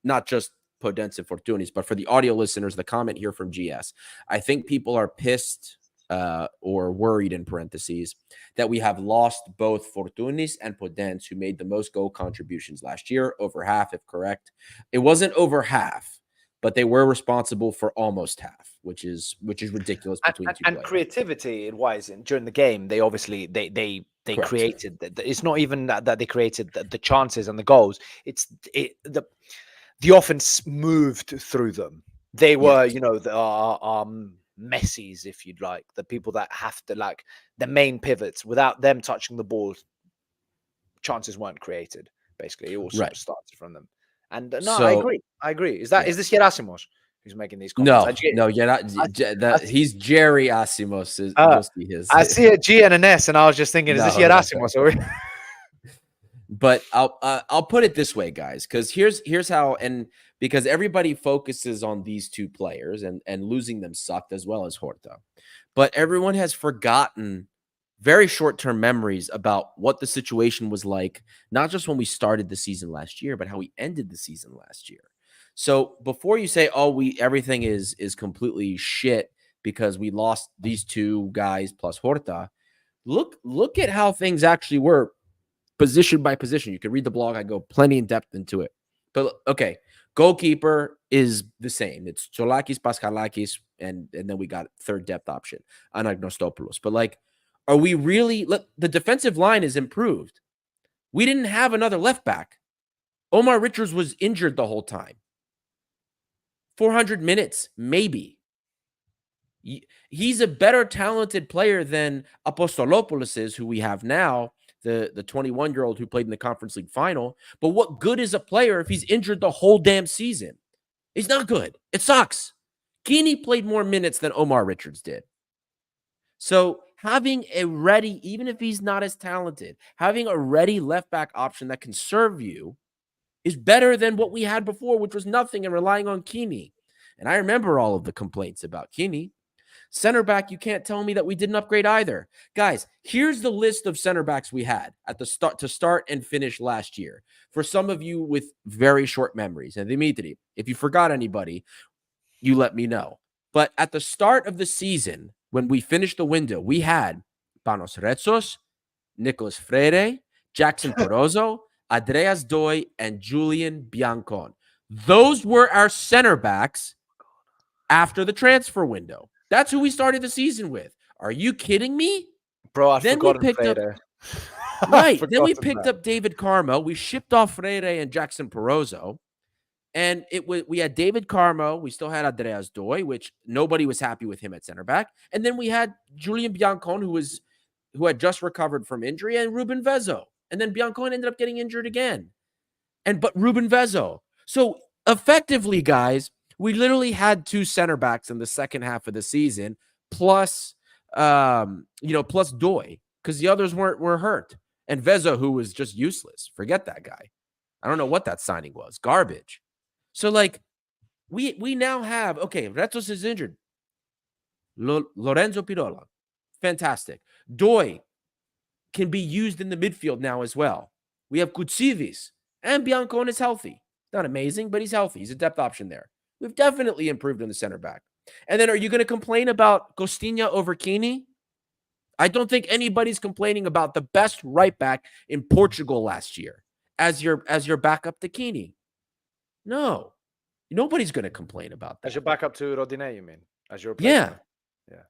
not just Podense and Fortunis, but for the audio listeners, the comment here from GS. I think people are pissed or worried, in parentheses, that we have lost both Fortunis and Podense, who made the most goal contributions last year, over half, if correct. It wasn't over half, but they were responsible for almost half, which is ridiculous between two players. Creativity wise, during the game, they obviously they created. It's not even that they created the chances and the goals. It's the offense moved through them. They were, the Messi's, if you'd like, the people that have to, like, the main pivots. Without them touching the ball, chances weren't created. Basically, it all started from them. And I agree. Is this Gerasimos who's making these comments? No, he's Jerry Asimos. You'll see his. I see a G and an S, and I was just thinking, is this Gerasimos? But I'll put it this way, guys, because here's how, and because everybody focuses on these two players, and losing them sucked, as well as Horta, but everyone has forgotten very short-term memories about what the situation was like, not just when we started the season last year, but how we ended the season last year. So before you say, everything is completely shit because we lost these two guys plus Horta, look at how things actually were position by position. You can read the blog. I go plenty in depth into it. But okay, goalkeeper is the same. It's Tsolakis, Paskalakis, and then we got third depth option, Anagnostopoulos. But like, are we really? The defensive line is improved. We didn't have another left back. Omar Richards was injured the whole time. 400 minutes, maybe. He's a better talented player than Apostolopoulos is, who we have now, the 21-year-old who played in the Conference League final. But what good is a player if he's injured the whole damn season? He's not good. It sucks. Kini played more minutes than Omar Richards did. So having a ready, even if he's not as talented, having a ready left back option that can serve you is better than what we had before, which was nothing and relying on Kini. And I remember all of the complaints about Kini. Center back, you can't tell me that we didn't upgrade either. Guys, here's the list of center backs we had at the start and finish last year. For some of you with very short memories, and Dimitri, if you forgot anybody, you let me know. But at the start of the season, when we finished the window, we had Panos Retsos, Nicolas Freire, Jackson Porozo, Andreas Doi, and Julian Biancon. Those were our center backs after the transfer window. That's who we started the season with. Are you kidding me? Bro, I forgot Freire. Right. Then we picked up David Carmo. We shipped off Freire and Jackson Porozo. And we had David Carmo. We still had Andreas Doi, which nobody was happy with him at center back. And then we had Julian Biancon, who had just recovered from injury, and Ruben Vezo. And then Biancon ended up getting injured again. But Ruben Vezo. So effectively, guys, we literally had two center backs in the second half of the season, plus plus Doi, because the others were hurt. And Vezo, who was just useless. Forget that guy. I don't know what that signing was. Garbage. So, like, we now have, okay, Retos is injured. Lorenzo Pirola, fantastic. Doi can be used in the midfield now as well. We have Kutsivis, and Biancone is healthy. Not amazing, but he's healthy. He's a depth option there. We've definitely improved in the center back. And then are you going to complain about Costinha over Kini? I don't think anybody's complaining about the best right back in Portugal last year as your backup to Kini. No. Nobody's going to complain about that. As your backup to Rodinei, you mean? As your Yeah. Yeah.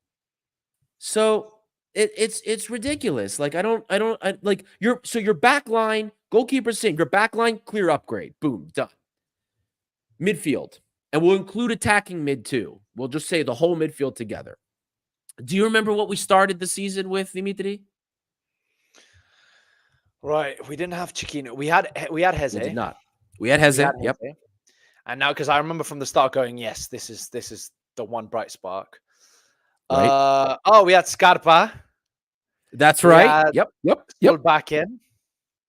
So it's ridiculous. Like your back line, goalkeeper's saying your back line, clear upgrade. Boom, done. Midfield. And we'll include attacking mid too. We'll just say the whole midfield together. Do you remember what we started the season with, Dimitri? Right. We didn't have Chiquinho. We had Heze. We did not. We had Heze. Yep. And now, because I remember from the start going, yes, this is the one bright spark. Right. We had Scarpa. That's right. Yep. Still back in.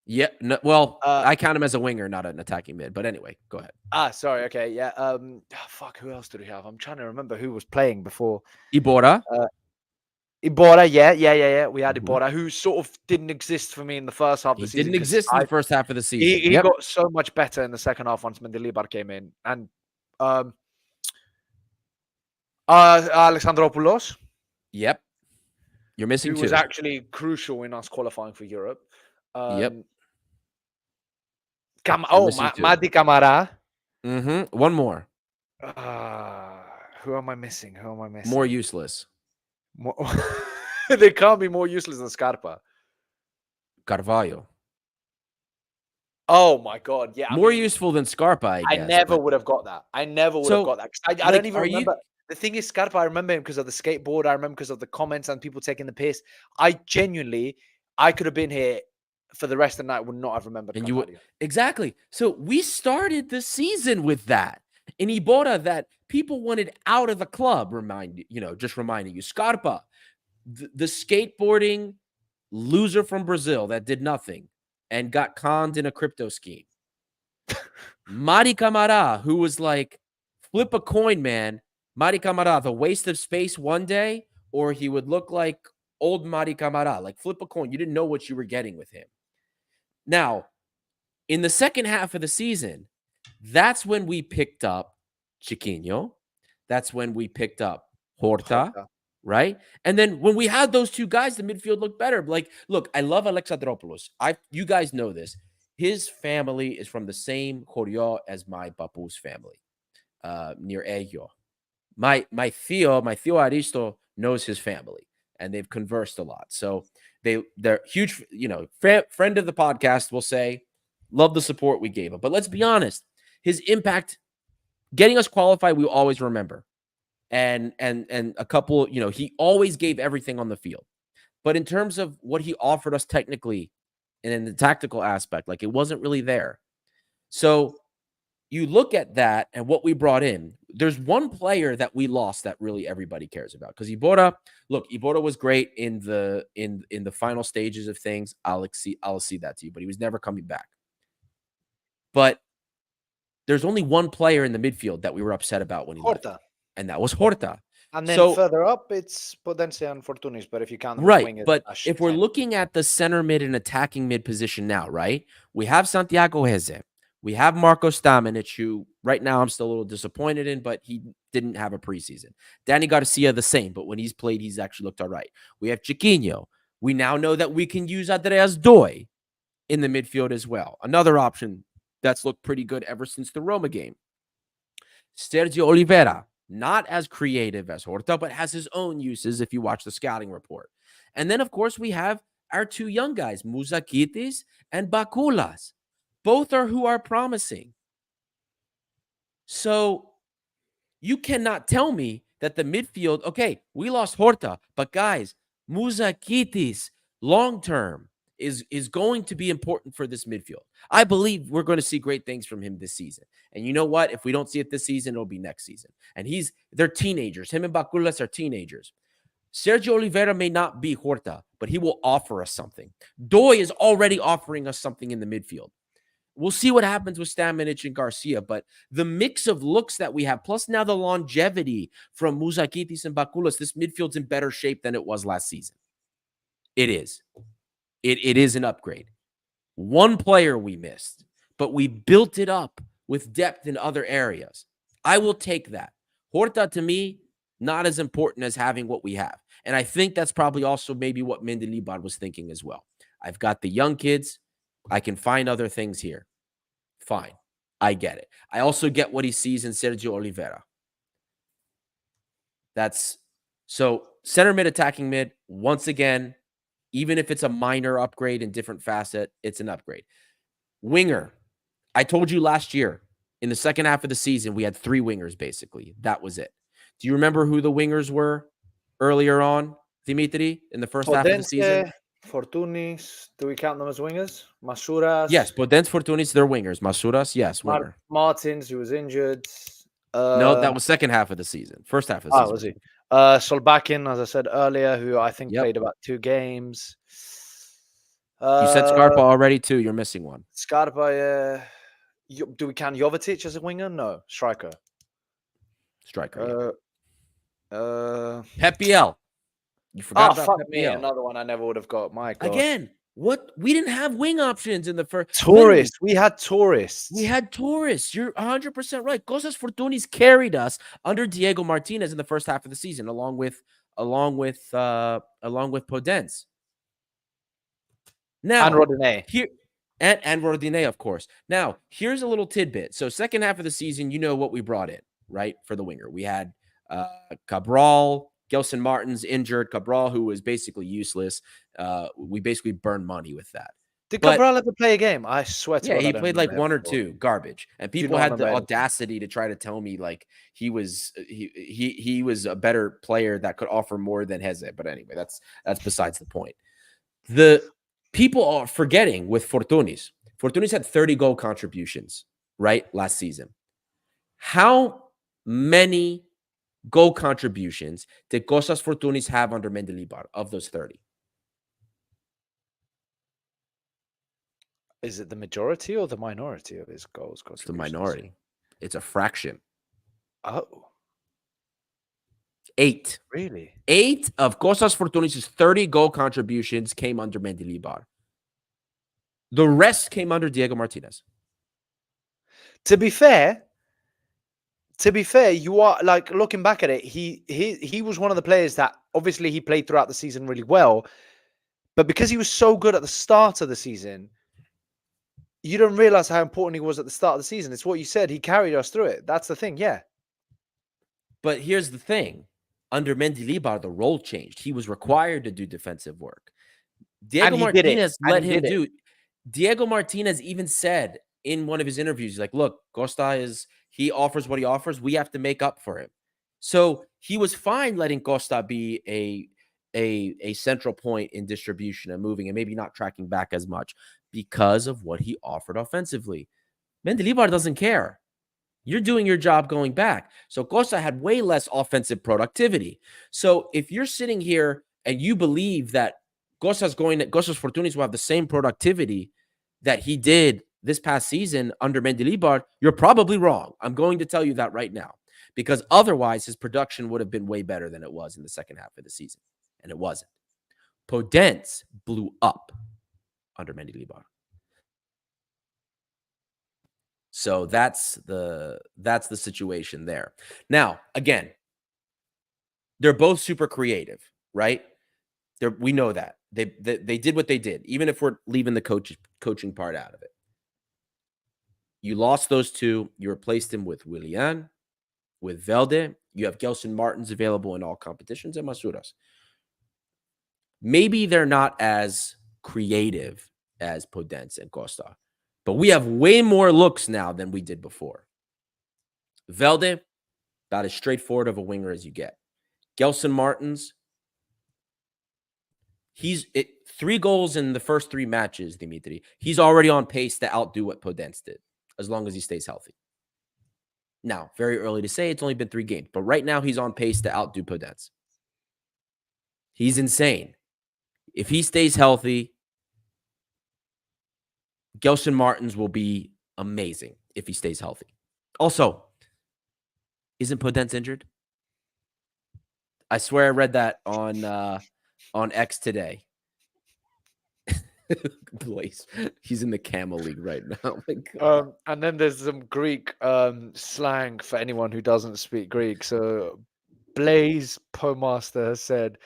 Yeah. No, well, I count him as a winger, not an attacking mid. But anyway, go ahead. Sorry. Okay. Yeah. Fuck. Who else did we have? I'm trying to remember who was playing before. Ibora. Ibora. Yeah. We had Ibora, who sort of didn't exist for me in the first half of the season. He didn't exist in the first half of the season. He got so much better in the second half once Mendilibar came in, and Alexandropoulos. Yep. You're missing two. Who was actually crucial in us qualifying for Europe. Yep. Madi Camara. One more. Who am I missing? More useless. They can't be more useless than Scarpa. Carvalho. Oh my God! Yeah, more useful than Scarpa. I guess, never would have got that. I never would have got that. I don't even remember. The thing is, Scarpa, I remember him because of the skateboard. I remember because of the comments and people taking the piss. I could have been here for the rest of the night. Would not have remembered. And exactly. So we started the season with that in Ibora that people wanted out of the club. Just reminding you, Scarpa, the skateboarding loser from Brazil that did nothing and got conned in a crypto scheme. Madi Camara, who was like, flip a coin, man. Madi Camara, the waste of space one day, or he would look like old Madi Camara, like flip a coin. You didn't know what you were getting with him. Now, in the second half of the season, that's when we picked up Chiquinho. That's when we picked up Horta. Right? And then when we had those two guys, the midfield looked better. Like, look, I love Alexandropoulos. You guys know this. His family is from the same Choreo as my Papu's family, near Eyo. My Theo Aristo knows his family, and they've conversed a lot. So they're huge, friend of the podcast will say, love the support we gave him. But let's be honest, his impact, getting us qualified, we will always remember. And a couple, he always gave everything on the field. But in terms of what he offered us technically and in the tactical aspect, like it wasn't really there. So you look at that and what we brought in, there's one player that we lost that really everybody cares about. Because Ibora was great in the final stages of things. I'll see that to you, but he was never coming back. But there's only one player in the midfield that we were upset about when he left. And that was Horta. And then further up, it's Potencia and Fortunis. But if you count them, right. But if we're looking at the center mid and attacking mid position now, right? We have Santiago Heze. We have Marco Stamenic, who right now I'm still a little disappointed in, but he didn't have a preseason. Danny Garcia, the same, but when he's played, he's actually looked all right. We have Chiquinho. We now know that we can use Andreas Doi in the midfield as well. Another option that's looked pretty good ever since the Roma game. Sergio Oliveira. Not as creative as Horta, but has his own uses if you watch the scouting report. And then, of course, we have our two young guys, Muzakitis and Bakulas. Both are who are promising. So you cannot tell me that the midfield, okay, we lost Horta, but guys, Muzakitis long-term is going to be important for this midfield. I believe we're going to see great things from him this season. And you know what? If we don't see it this season, it'll be next season. And they're teenagers. Him and Bakulas are teenagers. Sergio Oliveira may not be Horta, but he will offer us something. Doi is already offering us something in the midfield. We'll see what happens with Stamenic and Garcia, but the mix of looks that we have, plus now the longevity from Muzakitis and Bakulas, this midfield's in better shape than it was last season. It is. It is an upgrade. One player we missed, but we built it up with depth in other areas. I will take that. Horta, to me, not as important as having what we have. And I think that's probably also maybe what Mendilibar was thinking as well. I've got the young kids. I can find other things here. Fine. I get it. I also get what he sees in Sergio Oliveira. That's so center mid, attacking mid, once again, even if it's a minor upgrade in different facet, it's an upgrade. Winger. I told you last year in the second half of the season, we had 3 wingers basically. That was it. Do you remember who the wingers were earlier on, Dimitri, in the first half of the season? Fortunis, do we count them as wingers? Masuras? Yes, Podence, Fortunis, they're wingers. Masuras, yes, winger. Martins, who was injured. No, that was second half of the season. First half of the season. Was he? Solbakken, as I said earlier, who I think played about 2 games. You said Scarpa already too. You're missing one. Scarpa, do we count Jovetic as a winger? No, striker. Striker. Pepiel. You forgot about fuck Pepiel. me, another one I never would have got. My God. Again, what? We didn't have wing options in the first. Tourists. We had tourists. We had tourists. You're 100% right. Cosas Fortunis carried us under Diego Martinez in the first half of the season, along with Podence. Now, and Rodinei. Here, and Rodinei, of course. Now, here's a little tidbit. So, second half of the season, you know what we brought in, right? For the winger. We had Cabral, Gelson Martins injured. Cabral, who was basically useless. We basically burned money with that. Did Cabral ever play a game? I swear to God. Yeah, he played like 1 or 2. Garbage. And people had the audacity to try to tell me like he was a better player that could offer more than Heze. But anyway, that's besides the point. The people are forgetting with Fortunis. Fortunis had 30 goal contributions, right? Last season. How many goal contributions did Cosas Fortunis have under Mendilibar of those 30? Is it the majority or the minority of his goals? It's the minority. It's a fraction. Oh. 8. Really? 8 of Cosas Fortunis' 30 goal contributions came under Mendilibar. The rest came under Diego Martinez. To be fair, you are like looking back at it. He was one of the players that obviously he played throughout the season really well, but because he was so good at the start of the season, you don't realize how important he was at the start of the season. It's what you said. He carried us through it. That's the thing. Yeah. But here's the thing. Under Mendilibar, the role changed. He was required to do defensive work. Diego Martinez let him do. Diego Martinez even said in one of his interviews, he's like, look, Costa he offers what he offers. We have to make up for him. So he was fine letting Costa be a central point in distribution and moving and maybe not tracking back as much because of what he offered offensively. Mendilibar doesn't care. You're doing your job going back. So Costa had way less offensive productivity. So if you're sitting here and you believe that Cosas Fortunis will have the same productivity that he did this past season under Mendilibar, you're probably wrong. I'm going to tell you that right now, because otherwise his production would have been way better than it was in the second half of the season, and it wasn't. Podence blew up under Mendilibar. So that's the situation there. Now, again, they're both super creative, right? We know that. They did what they did, even if we're leaving the coaching part out of it. You lost those 2. You replaced them with Willian, with Velde. You have Gelson Martins available in all competitions and Masuras. Maybe they're not as creative as Podence and Costa, but we have way more looks now than we did before. Velde, about as straightforward of a winger as you get. Gelson Martins, he's 3 goals in the first 3 matches, Dimitri. He's already on pace to outdo what Podence did, as long as he stays healthy. Now, very early to say, it's only been 3 games, but right now he's on pace to outdo Podence. He's insane. If he stays healthy, Gelson Martins will be amazing if he stays healthy. Also, isn't Podence injured? I swear I read that on X today. Blaze, he's in the Camel League right now. And then there's some Greek slang for anyone who doesn't speak Greek. So Blaze Pomaster has said,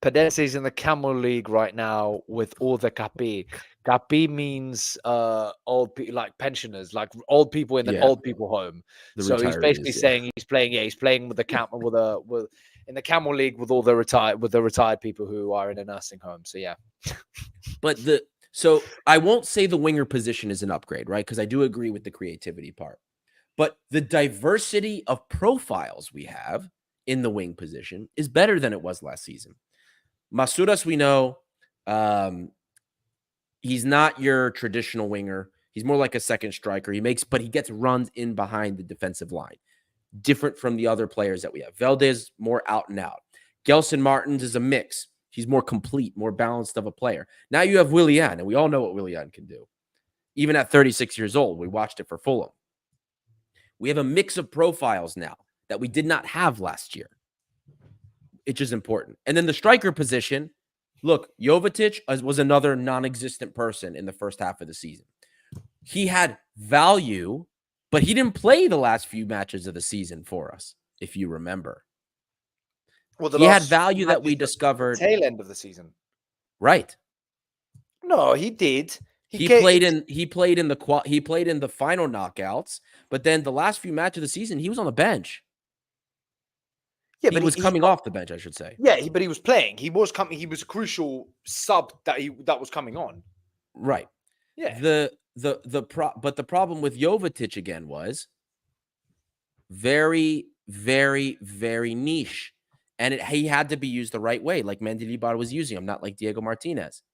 Printezis in the Camel League right now with all the kapi. Kapi means old people, like pensioners, like old people in an old people home. So he's basically saying he's playing with the camel with in the Camel League with all the retired people who are in a nursing home. So yeah. But so I won't say the winger position is an upgrade, right? Because I do agree with the creativity part. But the diversity of profiles we have in the wing position is better than it was last season. Masouras, we know, he's not your traditional winger. He's more like a second striker. But he gets runs in behind the defensive line. Different from the other players that we have. Valdez, more out and out. Gelson Martins is a mix. He's more complete, more balanced of a player. Now you have Willian, and we all know what Willian can do. Even at 36 years old, we watched it for Fulham. We have a mix of profiles now that we did not have last year, which is important. And then the striker position, look, Jovetic was another non-existent person in the first half of the season. He had value, but he didn't play the last few matches of the season for us, if you remember. Well, he had value that we discovered tail end of the season. Right. No, he did. He played in the final knockouts, but then the last few matches of the season, he was on the bench. Yeah, but he was coming off the bench, I should say. Yeah, but he was playing. He was coming. He was a crucial sub that was coming on. Right. Yeah. But the problem with Jovetic again was very, very, very niche. And he had to be used the right way, like Mendilibar was using him, not like Diego Martinez.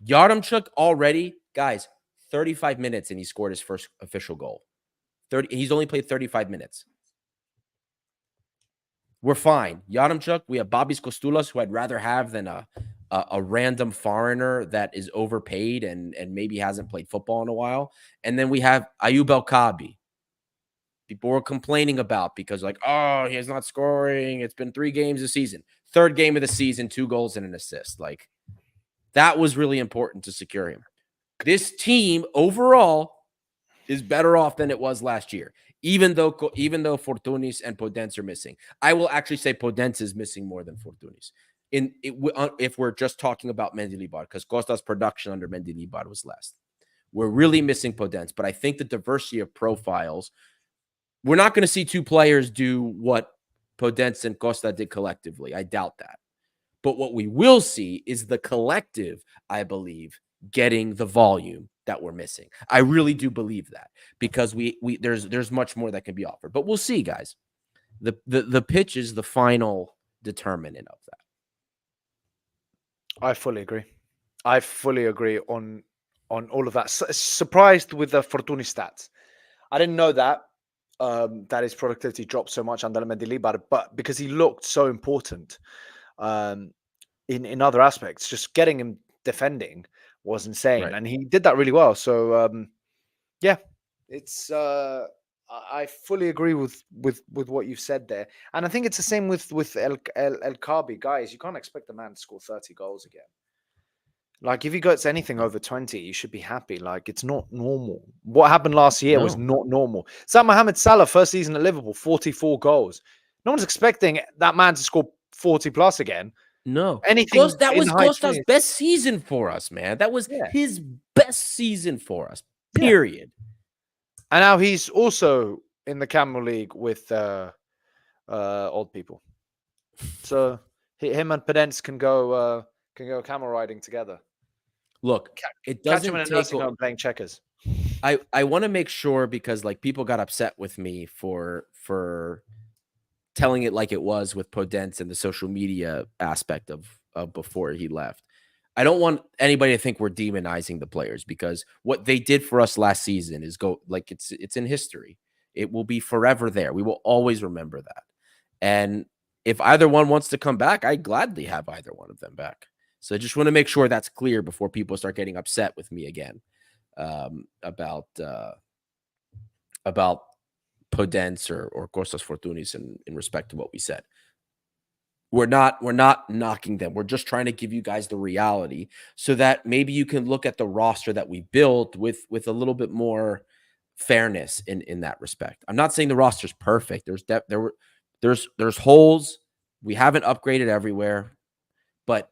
Yaremchuk already, guys, 35 minutes, and he scored his first official goal. He's only played 35 minutes. We're fine. Yaremchuk, we have Babis Kostulas, who I'd rather have than a random foreigner that is overpaid and maybe hasn't played football in a while. And then we have Ayub El-Kabi. People were complaining about because oh, he's not scoring. It's been 3 games this season. 3rd game of the season, 2 goals and an assist. That was really important to secure him. This team overall is better off than it was last year, even though Fortunis and Podence are missing. I will actually say Podence is missing more than Fortunis. If we're just talking about Mendilibar, because Costa's production under Mendilibar was less. We're really missing Podence, but I think the diversity of profiles, we're not going to see 2 players do what Podence and Costa did collectively. I doubt that. But what we will see is the collective, I believe, getting the volume that we're missing. I really do believe that because there's much more that can be offered. But we'll see, guys. The pitch is the final determinant of that. I fully agree. On all of that. Surprised with the Fortuny stats. I didn't know that. That his productivity dropped so much under Mendilibar, but because he looked so important in other aspects, just getting him defending was insane, right. And he did that really well. So yeah, it's I fully agree with what you've said there, and I think it's the same with El-Kabi. Guys, you can't expect the man to score 30 goals again. If he gets anything over 20, you should be happy. It's not normal. What happened last year was not normal. Mohamed Salah, first season at Liverpool, 44 goals. No one's expecting that man to score 40 plus again. No. That was Costa's best season for us, man. That was his best season for us, period. Yeah. And now he's also in the Camel League with old people. So him and Podence can go camel riding together. Look, it doesn't catch him in a nursing home playing checkers. I want to make sure because people got upset with me for telling it like it was with Podence and the social media aspect of before he left. I don't want anybody to think we're demonizing the players because what they did for us last season is it's in history. It will be forever there. We will always remember that. And if either one wants to come back, I gladly have either one of them back. So I just want to make sure that's clear before people start getting upset with me again. about Podence or Costas Fortunis in respect to what we said. We're not knocking them. We're just trying to give you guys the reality so that maybe you can look at the roster that we built with a little bit more fairness in that respect. I'm not saying the roster's perfect. There's depth, there's holes. We haven't upgraded everywhere, but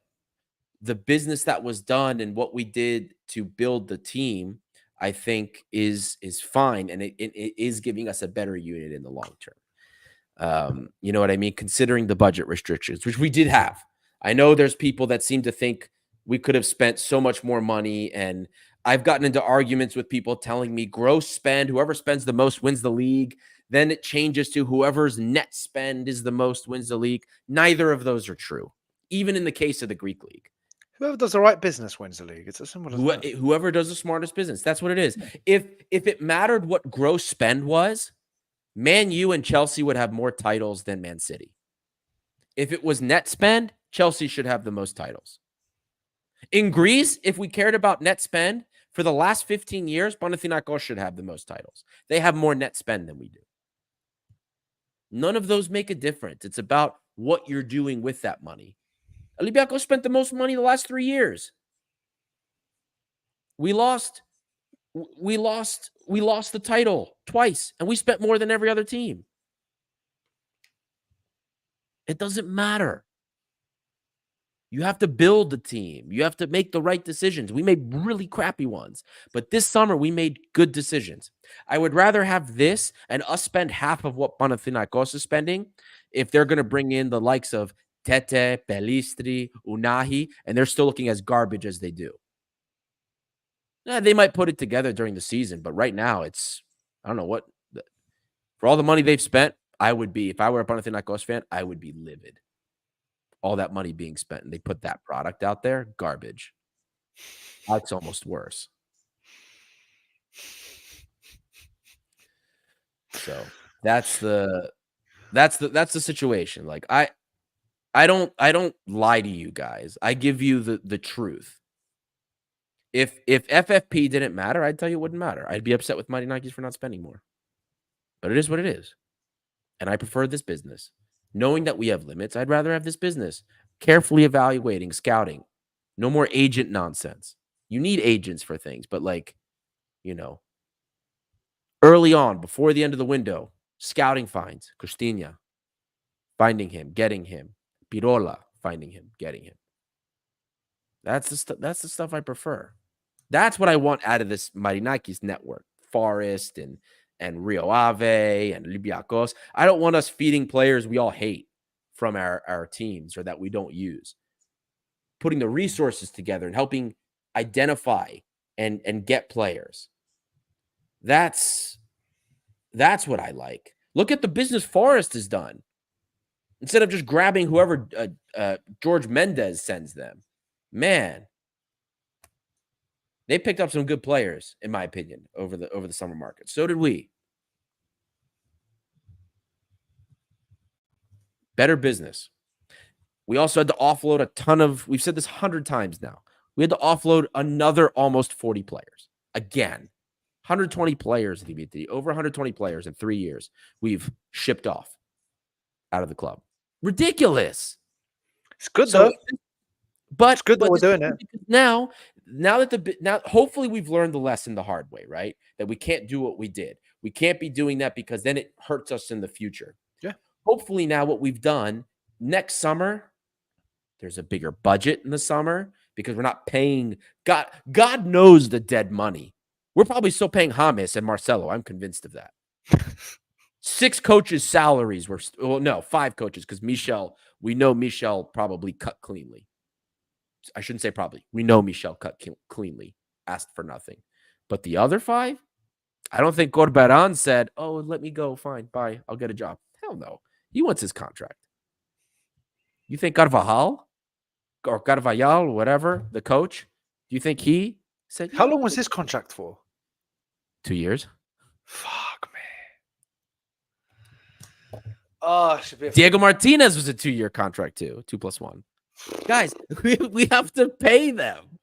the business that was done and what we did to build the team, I think is fine, and it is giving us a better unit in the long term. You know what I mean? Considering the budget restrictions, which we did have. I know there's people that seem to think we could have spent so much more money. And I've gotten into arguments with people telling me gross spend, whoever spends the most wins the league. Then it changes to whoever's net spend is the most wins the league. Neither of those are true, even in the case of the Greek league. Whoever does the right business wins the league. It's as simple as that. Whoever does the smartest business. That's what it is. If it mattered what gross spend was, Man U and Chelsea would have more titles than Man City. If it was net spend, Chelsea should have the most titles. In Greece, if we cared about net spend, for the last 15 years, Panathinaikos should have the most titles. They have more net spend than we do. None of those make a difference. It's about what you're doing with that money. Olympiacos spent the most money the last 3 years. We lost the title twice, and we spent more than every other team. It doesn't matter. You have to build the team. You have to make the right decisions. We made really crappy ones, but this summer we made good decisions. I would rather have this and us spend half of what Panathinaikos is spending if they're going to bring in the likes of Tete, Pelistri, Unahi, and they're still looking as garbage as they do. They might put it together during the season, but right now it's, I don't know what, for all the money they've spent, I would be, if I were a Panathinaikos fan, I would be livid. All that money being spent, and they put that product out there, garbage. That's almost worse. So that's the situation. Like I don't lie to you guys. I give you the truth. If FFP didn't matter, I'd tell you it wouldn't matter. I'd be upset with Mighty Nikes for not spending more. But it is what it is. And I prefer this business. Knowing that we have limits, I'd rather have this business. Carefully evaluating, scouting. No more agent nonsense. You need agents for things, but early on, before the end of the window, scouting finds. Costinha, finding him, getting him. Pirola, finding him, getting him. That's the stuff I prefer. That's what I want out of this Mighty Nikes network. Forest and Rio Ave and Olympiacos. I don't want us feeding players we all hate from our teams or that we don't use. Putting the resources together and helping identify and get players. That's what I like. Look at the business Forest has done. Instead of just grabbing whoever George Mendes sends them. Man, they picked up some good players, in my opinion, over the summer market. So did we. Better business. We also had to offload a ton of, we've said this 100 times now. We had to offload another almost 40 players. Again, 120 players, over 120 players in 3 years we've shipped off out of the club. Ridiculous. It's good though. But it's good that we're doing it. Now hopefully we've learned the lesson the hard way, right? That we can't do what we did. We can't be doing that because then it hurts us in the future. Yeah. Hopefully now what we've done next summer, there's a bigger budget in the summer because we're not paying God knows the dead money. We're probably still paying James and Marcelo. I'm convinced of that. 6 coaches' salaries were, 5 coaches because we know Michel probably cut cleanly. I shouldn't say probably. We know Michel cut cleanly, asked for nothing. But the other 5, I don't think Corberan said, oh, let me go. Fine, bye. I'll get a job. Hell no. He wants his contract. You think Carvajal or Carvajal, whatever, the coach, do you think he said? How long was his contract for? 2 years. Fuck, man. Oh, should be Diego Martinez was a 2-year contract too, 2+1. Guys, we have to pay them.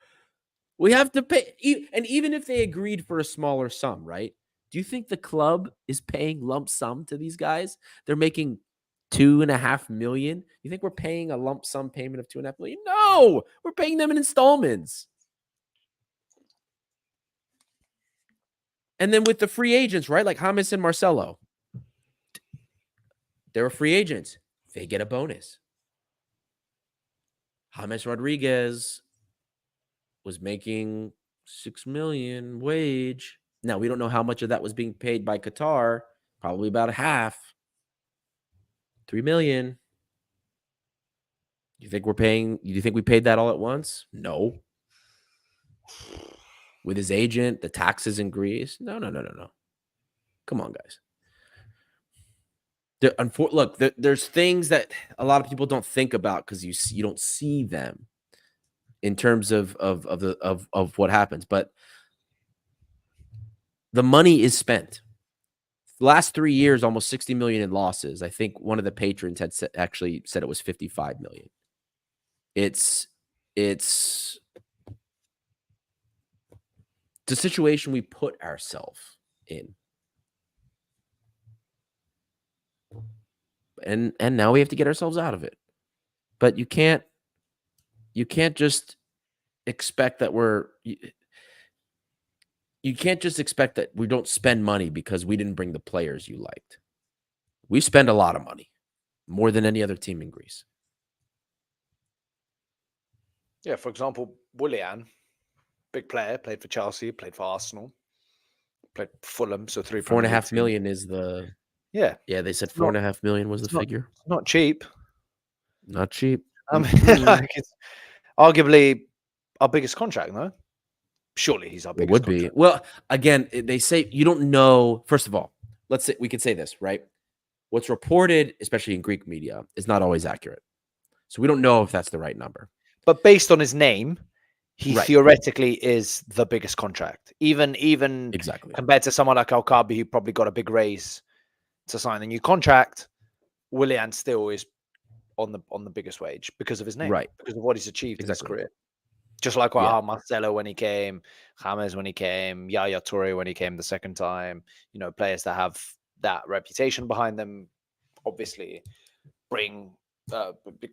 We have to pay, and even if they agreed for a smaller sum, right? Do you think the club is paying lump sum to these guys? They're making $2.5 million. You think we're paying a lump sum payment of $2.5 million? No, we're paying them in installments. And then with the free agents, right? Like James and Marcelo, they're free agents. They get a bonus. James Rodriguez was making $6 million wage. Now, we don't know how much of that was being paid by Qatar. Probably about half. $3 million. You think we paid that all at once? No. With his agent, the taxes in Greece? No. Come on, guys. Look, there's things that a lot of people don't think about because you don't see them in terms of what happens. But the money is spent. The last 3 years, almost 60 million in losses. I think one of the patrons had actually said it was 55 million. It's the situation we put ourselves in. And now we have to get ourselves out of it. But you can't just expect that you can't just expect that we don't spend money because we didn't bring the players you liked. We spend a lot of money, more than any other team in Greece. Yeah, for example, Willian, big player, played for Chelsea, played for Arsenal, played for Fulham, so 4.5 million is the yeah. They said 4.5 million was the figure. Not cheap. Not cheap. I mean, like it's arguably our biggest contract, no? Surely he's our biggest. It would be. Well, again, they say you don't know. First of all, let's say we could say this, right? What's reported, especially in Greek media, is not always accurate. So we don't know if that's the right number. But based on his name, he theoretically is the biggest contract. Even exactly compared to someone like Alkabi, who probably got a big raise to sign a new contract, Willian still is on the biggest wage because of his name, right? Because of what he's achieved in his career. Just like Marcelo when he came, James when he came, Yaya Toure when he came the second time. You know, players that have that reputation behind them obviously bring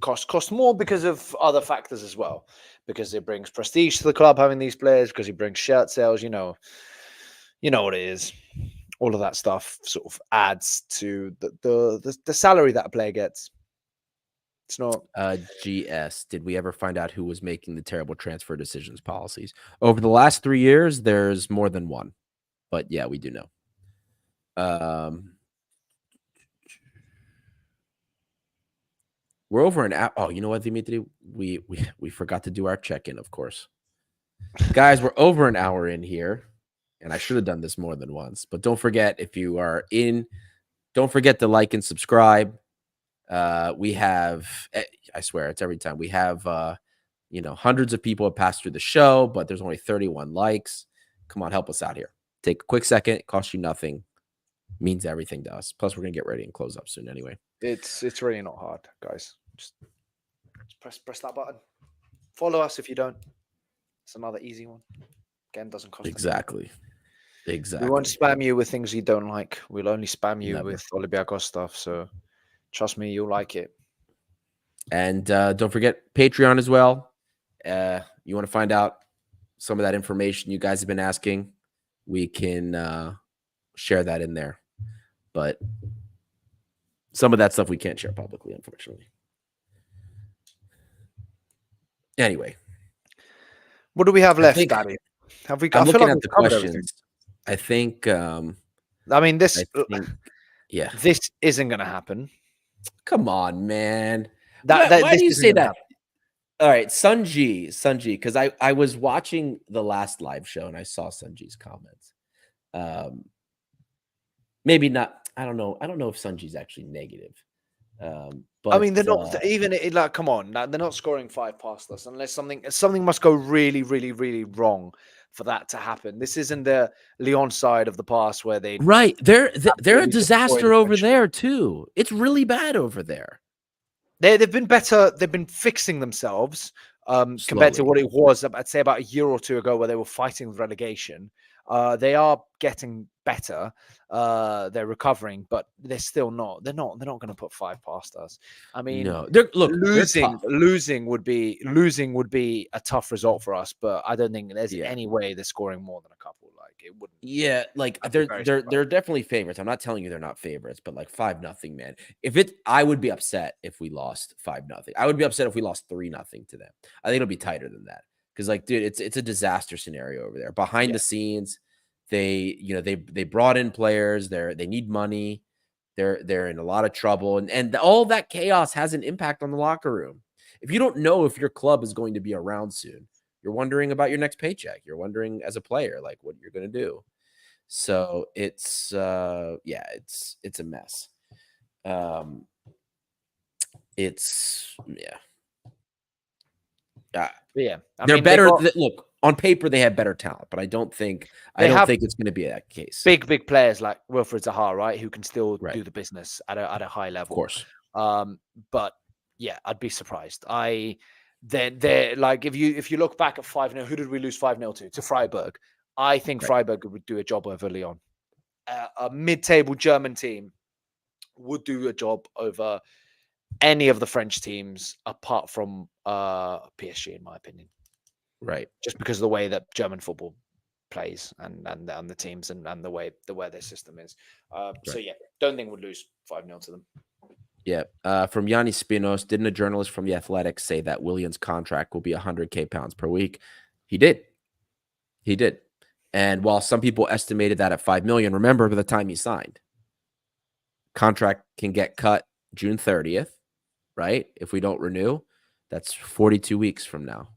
cost more because of other factors as well. Because it brings prestige to the club having these players. Because he brings shirt sales. You know what it is. All of that stuff sort of adds to the salary that a player gets. It's not. GS, did we ever find out who was making the terrible transfer decisions policies? Over the last 3 years, there's more than one. But yeah, we do know. We're over an hour. Oh, you know what, Dimitri? We forgot to do our check-in, of course. Guys, we're over an hour in here. And I should have done this more than once. But don't forget, if you are in, don't forget to like and subscribe. We have, I swear, it's every time. We have, hundreds of people have passed through the show, but there's only 31 likes. Come on, help us out here. Take a quick second. It costs you nothing. Means everything to us. Plus, we're going to get ready and close up soon anyway. It's really not hard, guys. Just press that button. Follow us if you don't. It's another easy one. Again, doesn't cost Exactly. We won't spam you with things you don't like. We'll only spam you with Olympiacos stuff. So trust me, you'll like it. And don't forget Patreon as well. You want to find out some of that information you guys have been asking, we can share that in there. But some of that stuff we can't share publicly, unfortunately. Anyway. What do we have left, Daddy? Have we got? I'm looking at the questions. I think. I mean, this. Yeah, this isn't going to happen. Come on, man. Why do you say that? All right, Sunji, because I was watching the last live show and I saw Sunji's comments. Maybe not. I don't know. I don't know if Sunji's actually negative. But I mean, they're not even like. Come on, they're not scoring 5 past us unless something must go really, really, really wrong for that to happen. This isn't the Lyon side of the past where they they're a disaster over there too. It's really bad over there. They've been better. They've been fixing themselves compared to what it was, I'd say, about a year or two ago, where they were fighting with relegation. They are getting better. They're recovering, but they're still not. They're not going to put 5 past us. I mean, no, losing would be a tough result for us. But I don't think there's any way they're scoring more than a couple. Like, it wouldn't. Yeah, like they're definitely favorites. I'm not telling you they're not favorites, but like 5-0, man. I would be upset if we lost 5-0. I would be upset if we lost 3-0 to them. I think it'll be tighter than that. Because, like, dude, it's a disaster scenario over there. Behind the scenes, they brought in players. They need money. They're in a lot of trouble, and all that chaos has an impact on the locker room. If you don't know if your club is going to be around soon, you're wondering about your next paycheck. You're wondering as a player, like, what you're going to do. So it's a mess. They're better. Look, on paper they have better talent, but I don't think it's going to be that case. Big players like Wilfried Zaha, right, who can still do the business at a high level, of course. But yeah, I'd be surprised. They're like, if you look back at 5-0, who did we lose 5-0 to? Freiburg. I think Freiburg would do a job over Lyon. A mid-table German team would do a job over any of the French teams apart from PSG, in my opinion. Right. Just because of the way that German football plays and the teams and the way their system is. So yeah, don't think we'd lose 5-0 to them. Yeah. From Yanni Spinos, didn't a journalist from The Athletic say that Willian's contract will be 100K pounds per week? He did. And while some people estimated that at 5 million, remember by the time he signed, contract can get cut June 30th, right? If we don't renew, that's 42 weeks from now.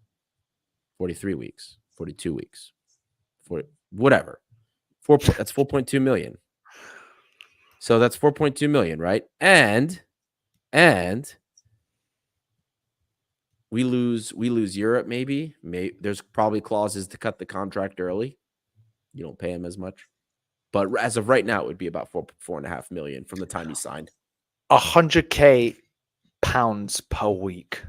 43 weeks, 42 weeks, whatever. That's 4.2 million. So that's 4.2 million, right? And we lose Europe, maybe. There's probably clauses to cut the contract early. You don't pay him as much. But as of right now, it would be about 4.5 million from the time he signed. 100K pounds per week.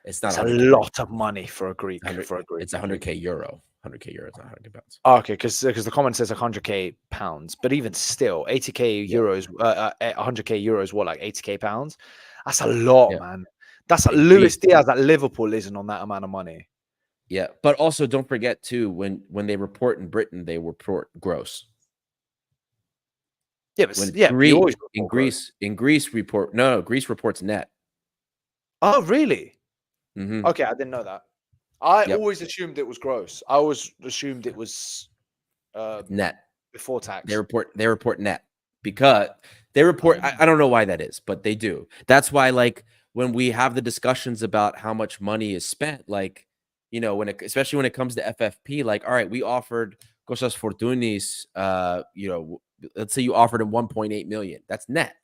It's not a lot of money for a Greek. It's 100K euro. 100K euros, not 100 pounds. Oh, okay, because the comment says 100K pounds, but even still, 80K euros, 100K euros, what, like 80K pounds? That's a lot, man. That's like Luis Diaz at Liverpool isn't on that amount of money. Yeah, but also don't forget too, when they report in Britain, they report gross. Yeah, but Greece Greece reports net. Oh, really? Mm-hmm. Okay, I didn't know that. I always assumed it was gross. I always assumed it was net before tax. They report net because they report. I don't know why that is, but they do. That's why, like, when we have the discussions about how much money is spent, like, you know, especially when it comes to FFP, like, all right, we offered Kostas Fortounis, you know, let's say you offered him 1.8 million. That's net.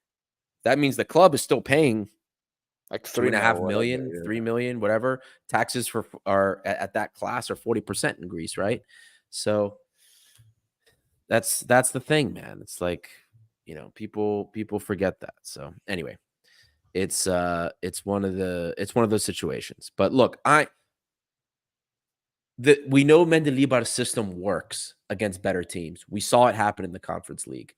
That means the club is still paying like 3.5 million, 3 million, whatever. Taxes are at that class are 40% in Greece, right? So that's the thing, man. It's like, you know, people forget that. So anyway, it's one of those situations. But look, we know Mendilibar's system works against better teams. We saw it happen in the Conference League.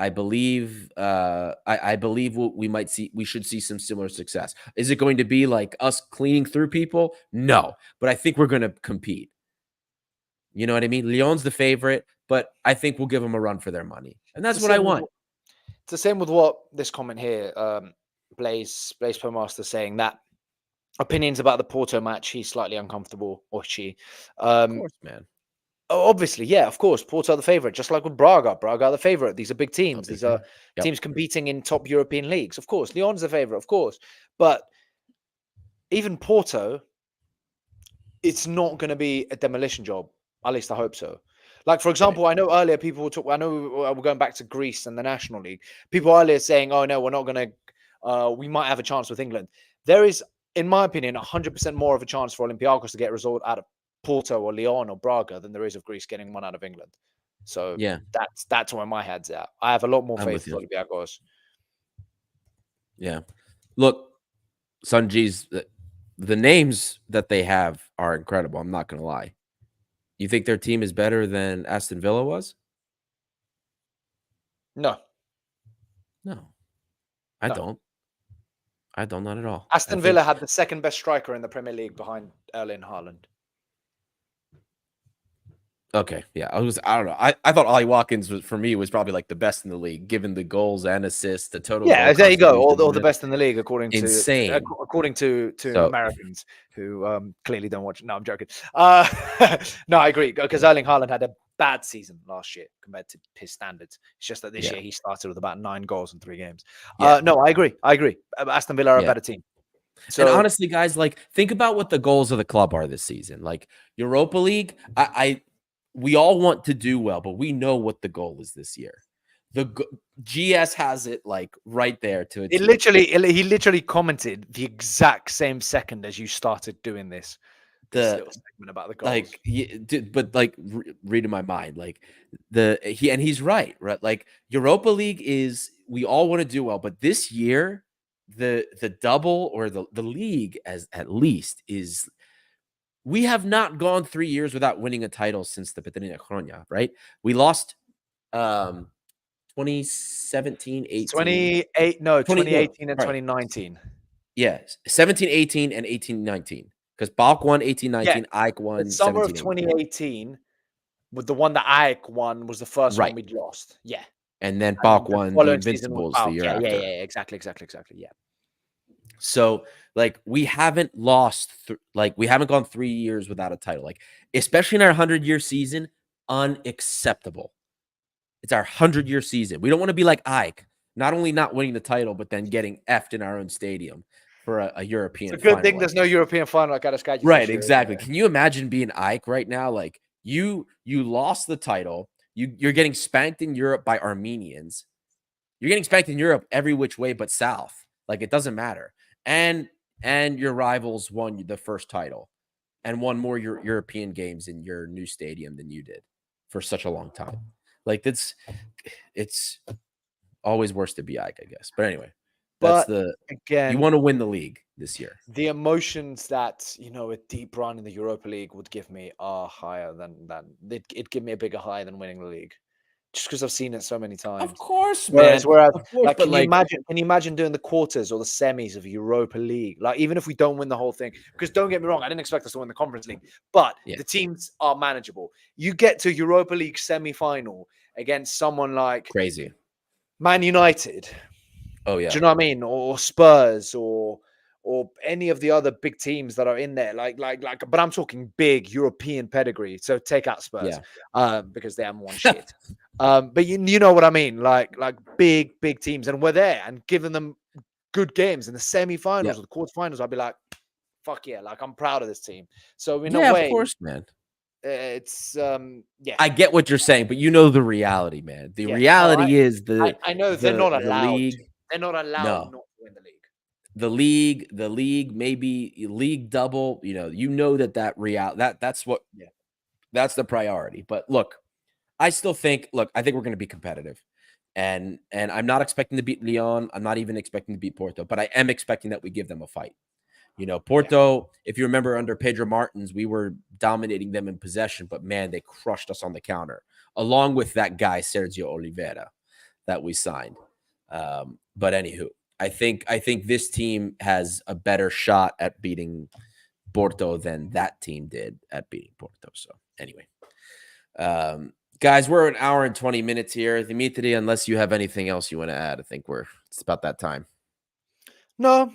I believe we should see some similar success. Is it going to be like us cleaning through people? No, but I think we're going to compete. You know what I mean? Lyon's the favorite, but I think we'll give them a run for their money. And that's what I want. It's the same with what this comment here, Blaze Permaster saying that opinions about the Porto match, he's slightly uncomfortable, or she. Of course, man. Obviously, yeah, of course. Porto are the favorite, just like with Braga. Braga are the favorite. These are big teams. These are teams competing in top European leagues. Of course, Lyon's the favorite, of course. But even Porto, it's not going to be a demolition job. At least I hope so. Like, for example, I know earlier people were talking. I know we're going back to Greece and the National League. People earlier saying, "Oh no, we're not going to. We might have a chance with England." There is, in my opinion, 100% more of a chance for Olympiacos to get a result out of Porto or Lyon or Braga than there is of Greece getting one out of England. So yeah, that's where my head's at. I have a lot more faith in Olympiacos. Yeah, look, Sanji's the names that they have are incredible. I'm not going to lie. You think their team is better than Aston Villa was? No. I don't. I don't, not at all. Aston Villa had the second best striker in the Premier League behind Erling Haaland. Okay, yeah, I don't know. I thought Ollie Watkins was probably like the best in the league, given the goals and assists, the total. Yeah, there you go. All contributions, the best in the league, according insane. to Americans who clearly don't watch. No, I'm joking. No, I agree, because Erling Haaland had a bad season last year compared to his standards. It's just that this year he started with about 9 goals in 3 games. No, I agree. Aston Villa are a better team. So, and honestly, guys, like, think about what the goals of the club are this season. Like, Europa League, we all want to do well, but we know what the goal is this year. The GS has it like right there to it. He literally commented the exact same second as you started doing this little segment about the goals. Like, but like reading my mind, like he's right. Like, Europa League is, we all want to do well, but this year the double or the league as at least is. We have not gone 3 years without winning a title since the Petrina Chronia, right? We lost 2017, 18. 2018 and 2019. Yes, 17, 18, and 18, 19. Because Balk won 18, 19, Ike won the summer of 2018, with the one that Ike won was the first one we'd lost. Yeah. And then Balk won the Invincibles the year after. Yeah, exactly. Yeah. So, like, we haven't lost, we haven't gone 3 years without a title. Like, especially in our 100-year season, unacceptable. It's our 100-year season. We don't want to be like Ike, not only not winning the title, but then getting effed in our own stadium for a European final. It's a good thing there's no European final at Karaiskakis. Right, exactly. Can you imagine being Ike right now? Like, you lost the title. You're getting spanked in Europe by Armenians. You're getting spanked in Europe every which way but south. Like, it doesn't matter. And your rivals won the first title and won more European games in your new stadium than you did for such a long time. Like, it's always worse to be Ike, I guess. But anyway, again, you want to win the league this year. The emotions that, a deep run in the Europa League would give me are higher than it'd give me a bigger high than winning the league. Just because I've seen it so many times. Of course, man. Whereas, can you imagine doing the quarters or the semis of Europa League? Like, even if we don't win the whole thing, because don't get me wrong, I didn't expect us to win the Conference League, but the teams are manageable. You get to Europa League semi-final against someone like crazy Man United. Oh yeah. Do you know what I mean? Or Spurs or any of the other big teams that are in there, but I'm talking big European pedigree. So take out Spurs, because they haven't won shit. But you know what I mean? Like big teams, and we're there and giving them good games in the semi-finals or the quarterfinals. I'd be like, fuck yeah! Like, I'm proud of this team. So in a way, of course, man. It's I get what you're saying, but you know the reality, man. The reality is I know they're not allowed. They're not allowed not to win the league. The league, maybe league double. That's the priority. But look, I still think. I think we're going to be competitive, and I'm not expecting to beat Lyon. I'm not even expecting to beat Porto, but I am expecting that we give them a fight. Porto, if you remember, under Pedro Martins, we were dominating them in possession, but man, they crushed us on the counter, along with that guy Sergio Oliveira that we signed. But anywho, I think this team has a better shot at beating Porto than that team did at beating Porto. So anyway, guys, we're an hour and 20 minutes here. Dimitri, unless you have anything else you want to add, I think it's about that time. No,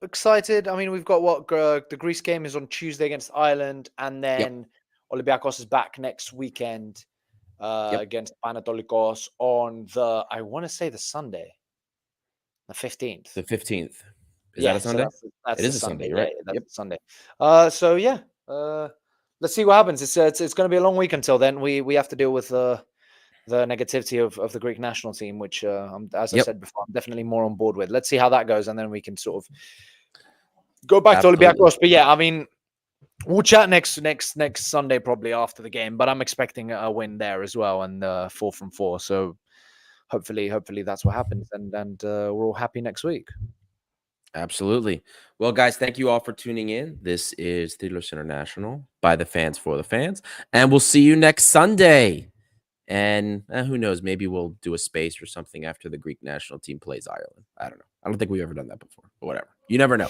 excited. I mean, we've got the Greece game is on Tuesday against Ireland, and then Olympiacos is back next weekend against Olympiacos on I want to say the Sunday, the 15th. The 15th. Is that a Sunday? So that's it is a Sunday, right? Yeah, that's Sunday. So yeah, let's see what happens. It's going to be a long week until then. We have to deal with the negativity of the Greek national team, which, as I said before, I'm definitely more on board with. Let's see how that goes, and then we can sort of go back to Olympiacos. But yeah, I mean, we'll chat next Sunday probably after the game. But I'm expecting a win there as well, and 4 from 4. So hopefully that's what happens, and we're all happy next week. Absolutely. Well, guys, thank you all for tuning in. This is Theodlos International, by the fans, for the fans. And we'll see you next Sunday. And who knows, maybe we'll do a space or something after the Greek national team plays Ireland. I don't know. I don't think we've ever done that before, but whatever. You never know.